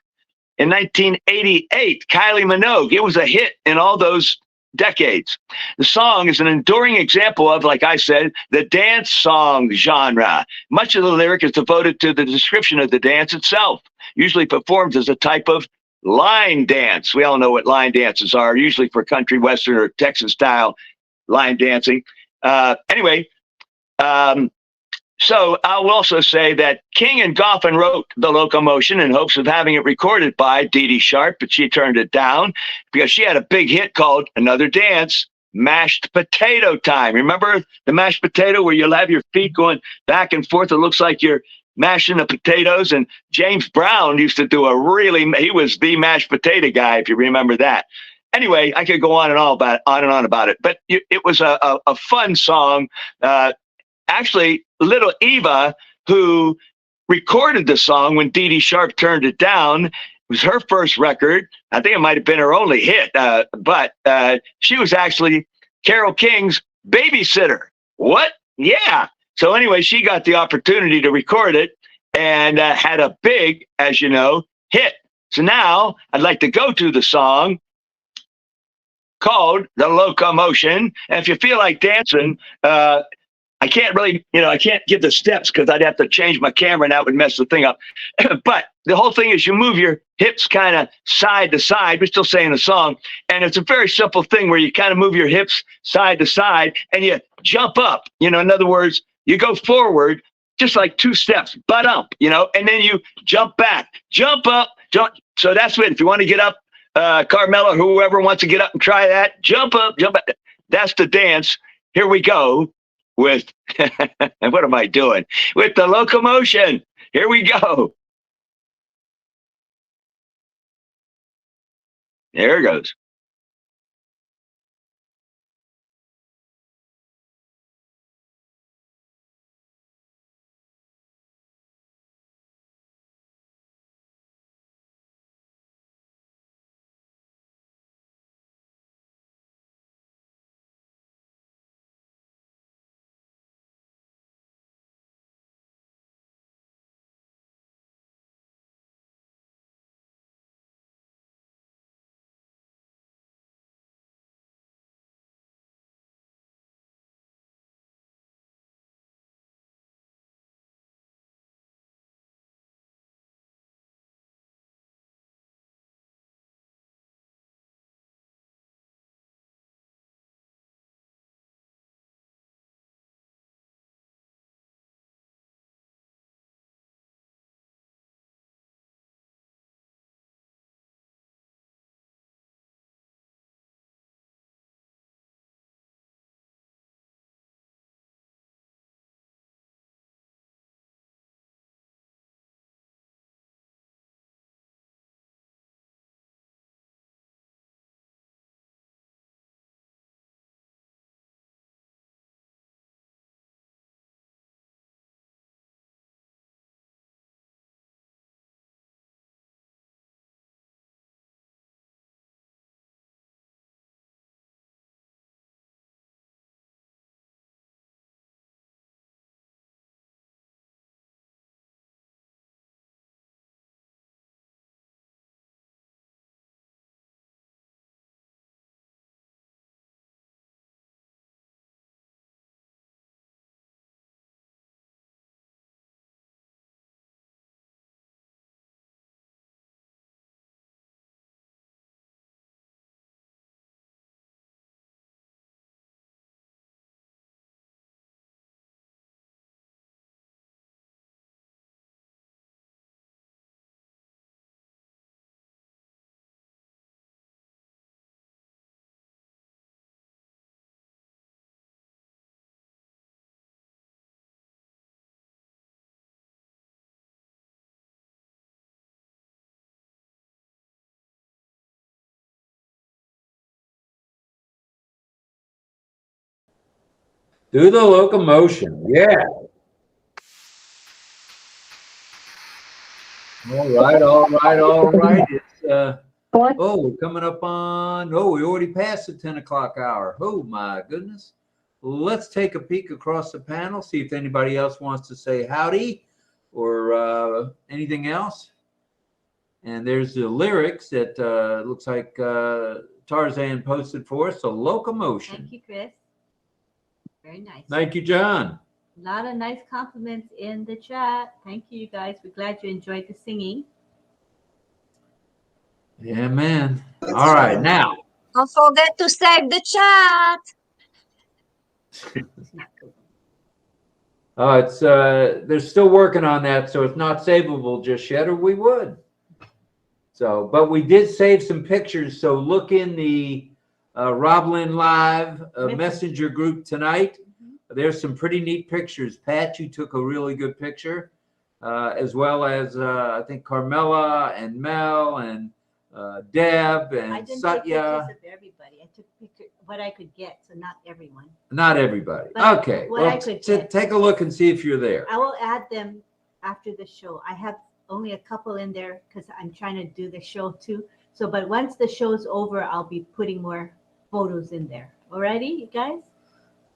In 1988, Kylie Minogue. It was a hit in all those decades. The song is an enduring example of, like I said, the dance song genre. Much of the lyric is devoted to the description of the dance itself, usually performed as a type of line dance. We all know what line dances are, usually for country, western, or Texas style line dancing. So I'll also say that King and Goffin wrote The Locomotion in hopes of having it recorded by Dee Dee Sharp, but she turned it down because she had a big hit called Another Dance, Mashed Potato Time. Remember the mashed potato where you'll have your feet going back and forth? It looks like you're mashing the potatoes. And James Brown used to do he was the mashed potato guy, if you remember that. Anyway, I could go on and on about it, but it was a fun song. Actually, Little Eva, who recorded the song when Dee Dee Sharp turned it down, it was her first record. I think it might have been her only hit, but she was actually Carole King's babysitter. What? Yeah. So anyway, she got the opportunity to record it and had a big, as you know, hit. So now I'd like to go to the song called The Locomotion. And if you feel like dancing, I can't really, I can't give the steps because I'd have to change my camera and that would mess the thing up. But the whole thing is you move your hips kind of side to side. We're still saying the song. And it's a very simple thing where you kind of move your hips side to side and you jump up. In other words, you go forward just like 2 steps, butt up, you know, and then you jump back, jump up, jump. So that's it. If you want to get up, Carmela, whoever wants to get up and try that, jump up, jump up. That's the dance. Here we go with, what am I doing? With the locomotion. Here we go. There it goes. Do the locomotion. Yeah. All right, all right, all right. It's we're coming up on, we already passed the 10 o'clock hour. Oh my goodness. Let's take a peek across the panel, see if anybody else wants to say howdy or anything else. And there's the lyrics that looks like Tarzan posted for us, the locomotion. Thank you, Chris. Very nice. Thank you, John. A lot of nice compliments in the chat. Thank you, guys. We're glad you enjoyed the singing. Yeah, man. All right, now. Don't forget to save the chat. It's they're still working on that, so it's not savable just yet, or we would. So, but we did save some pictures. So look in the RobLynnLive messenger group tonight. There's some pretty neat pictures. Pat, you took a really good picture, as well as I think Carmela and Mel and Deb and I didn't Satya. take pictures of everybody. I took pictures what I could get, so not everyone. Not everybody. But okay. what Well, I could get. take a look and see if you're there. I will add them after the show. I have only a couple in there because I'm trying to do the show too. So, but once the show's over, I'll be putting more photos in there. Alrighty, you guys?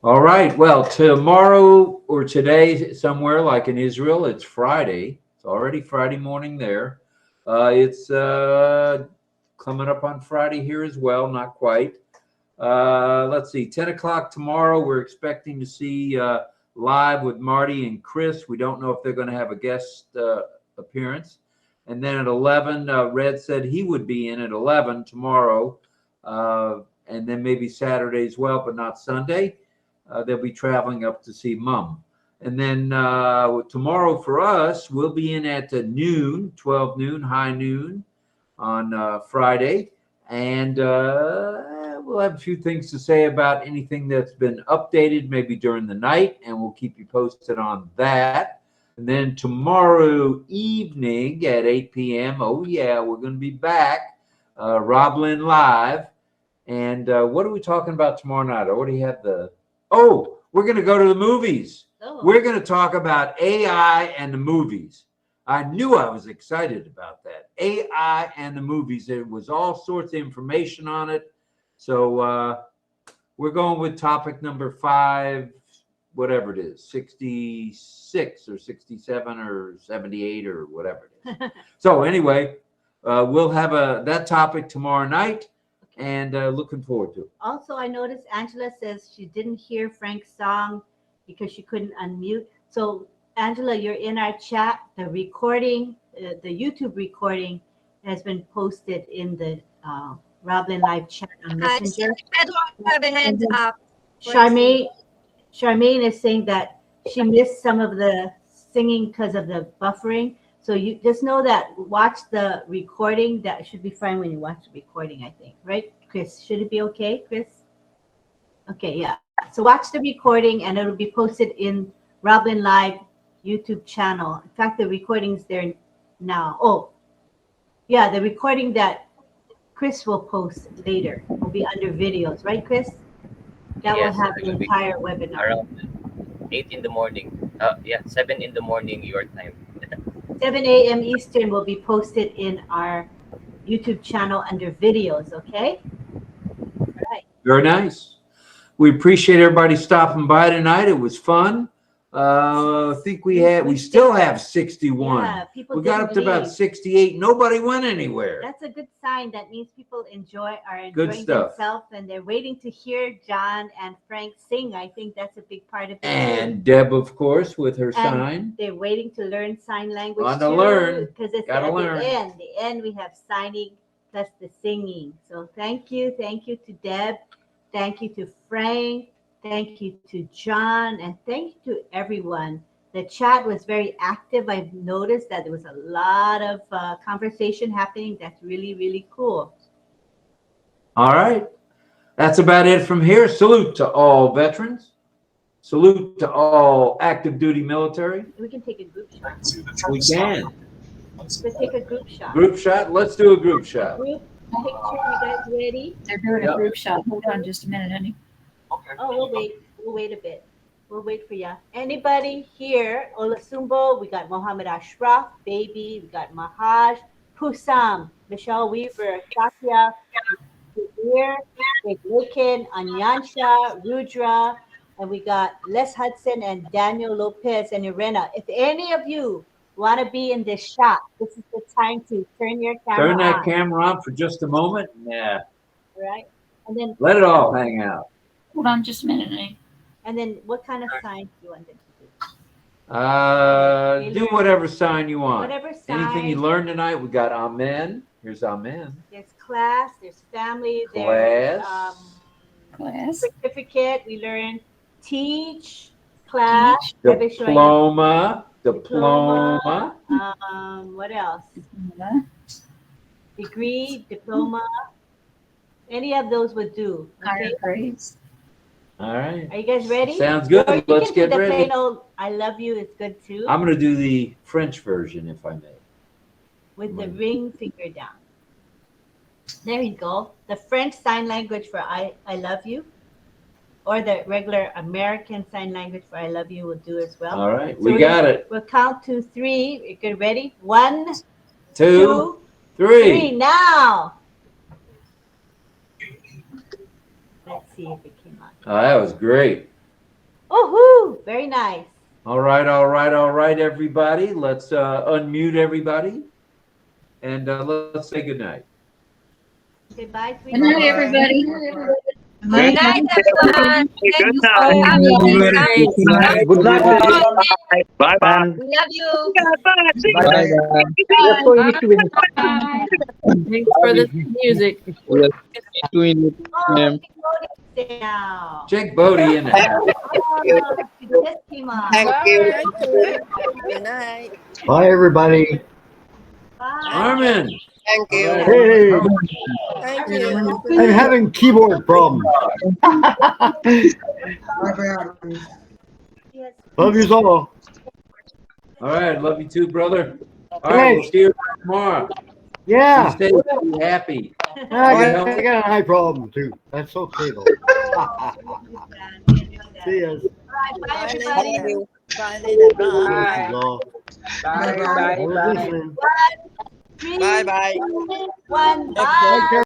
All right. Well, tomorrow or today, somewhere like in Israel, it's Friday. It's already Friday morning there. It's coming up on Friday here as well. Not quite. Let's see. 10 o'clock tomorrow. We're expecting to see live with Marty and Chris. We don't know if they're going to have a guest appearance. And then at 11, Red said he would be in at 11 tomorrow. And then maybe Saturday as well, but not Sunday. They'll be traveling up to see Mom. And then tomorrow for us, we'll be in at noon, 12 noon, high noon on Friday. And we'll have a few things to say about anything that's been updated, maybe during the night, and we'll keep you posted on that. And then tomorrow evening at 8 p.m., oh yeah, we're going to be back, RobLynnLive. And what are we talking about tomorrow night? I already have we're going to go to the movies. Oh. We're going to talk about AI and the movies. I knew I was excited about that. AI and the movies. There was all sorts of information on it. So we're going with topic number 5, whatever it is, 66 or 67 or 78 or whatever it is. So anyway, we'll have that topic tomorrow night, and looking forward to it. Also, I noticed Angela says she didn't hear Frank's song because she couldn't unmute. So Angela, you're in our chat. The recording, the YouTube recording has been posted in the RobLynnLive chat on Messenger. I don't have a hand up. Charmaine is saying that she missed some of the singing because of the buffering. So you just know that watch the recording. That should be fine when you watch the recording, I think. Right, Chris? Should it be okay, Chris? Okay, yeah. So watch the recording and it'll be posted in RobLynnLive YouTube channel. In fact, the recording's there now. Oh, yeah, the recording that Chris will post later will be under videos, right, Chris? That Yes, will have the entire webinar. Around 8 in the morning. 7 in the morning your time. 7 a.m. Eastern will be posted in our YouTube channel under videos, okay? All right. Very nice. We appreciate everybody stopping by tonight. It was fun. I think we still have 61. Yeah, people we got didn't up to about leave. 68. Nobody went anywhere. That's a good sign. That means people are Good enjoying stuff. themselves and they're waiting to hear John and Frank sing. I think that's a big part of it. And Deb, of course, with her And sign. they're waiting to learn sign language On to too, learn. because it's Gotta at learn. the end we have signing plus the singing. So thank you to Deb, thank you to Frank, thank you to John, and thank you to everyone. The chat was very active. I've noticed that there was a lot of conversation happening. That's really, really cool. All right. That's about it from here. Salute to all veterans. Salute to all active duty military. We can take a group shot. We can. Let's take a group shot. Group shot? Let's do a group shot. Group picture, you guys ready? They're doing Yep. a group shot. Hold on just a minute, honey. Oh, we'll wait. We'll wait a bit. We'll wait for ya. Anybody here? Olasumbo, we got Mohammed Ashraf, Baby, we got Mahaj, Pusam, Michelle Weaver, Satya, Kabir, Wikin, Anyansha, Rudra, and we got Les Hudson and Daniel Lopez and Irena. If any of you want to be in this shot, this is the time to turn your camera Turn that on. camera on for just a moment. Yeah. All right? And then Let it all hang out. Hold on just a minute, honey. And then what kind of sign do you want them to do? Do whatever sign you want. Whatever Anything you sign. learned tonight, we got amen. Here's amen. There's class, there's family, Class. there's Class. certificate. We learn teach, class, Diploma. what else? Degree, diploma. Any of those would do. Higher Okay. grades. All right. Are you guys ready? Sounds good. Or you Let's can do get the ready. plain old I love you is good too. I'm going to do the French version, if I may. With the ring finger down. There you go. The French sign language for I love you, or the regular American sign language for I love you will do as well. All right. So We got it. We'll count to 3. You get ready? 1, 2, 3. 3. Now. Let's see if it came out. Oh, that was great. Oh, very nice. All right, everybody. Let's unmute everybody. And let's say good night. Goodbye, Good night, everybody. Good night, everyone. Thank Good you for night. coming. Everybody, good night. Good night, everyone. Bye bye. And We love you. Bye. See bye bye. you. Let's go into it. Thanks for the music. Yes, doing it, Oh, ma'am. Jake now. Jake Bodie in the house. Oh, he just came on. Thank you. Good night. Bye, everybody. Bye. Armin. Thank All you. right. Hey, Thank you. I'm having keyboard problems. Yes. Love you all. All right. Love you too, brother. All right. We'll Thanks. see you tomorrow. Yeah. Be safe. Be happy. I got an eye problem too. That's okay though. See ya. Bye, Thank everybody. you. Bye, Lynn. Bye. I was listening. Three, Bye bye. two, one. Take Bye. care.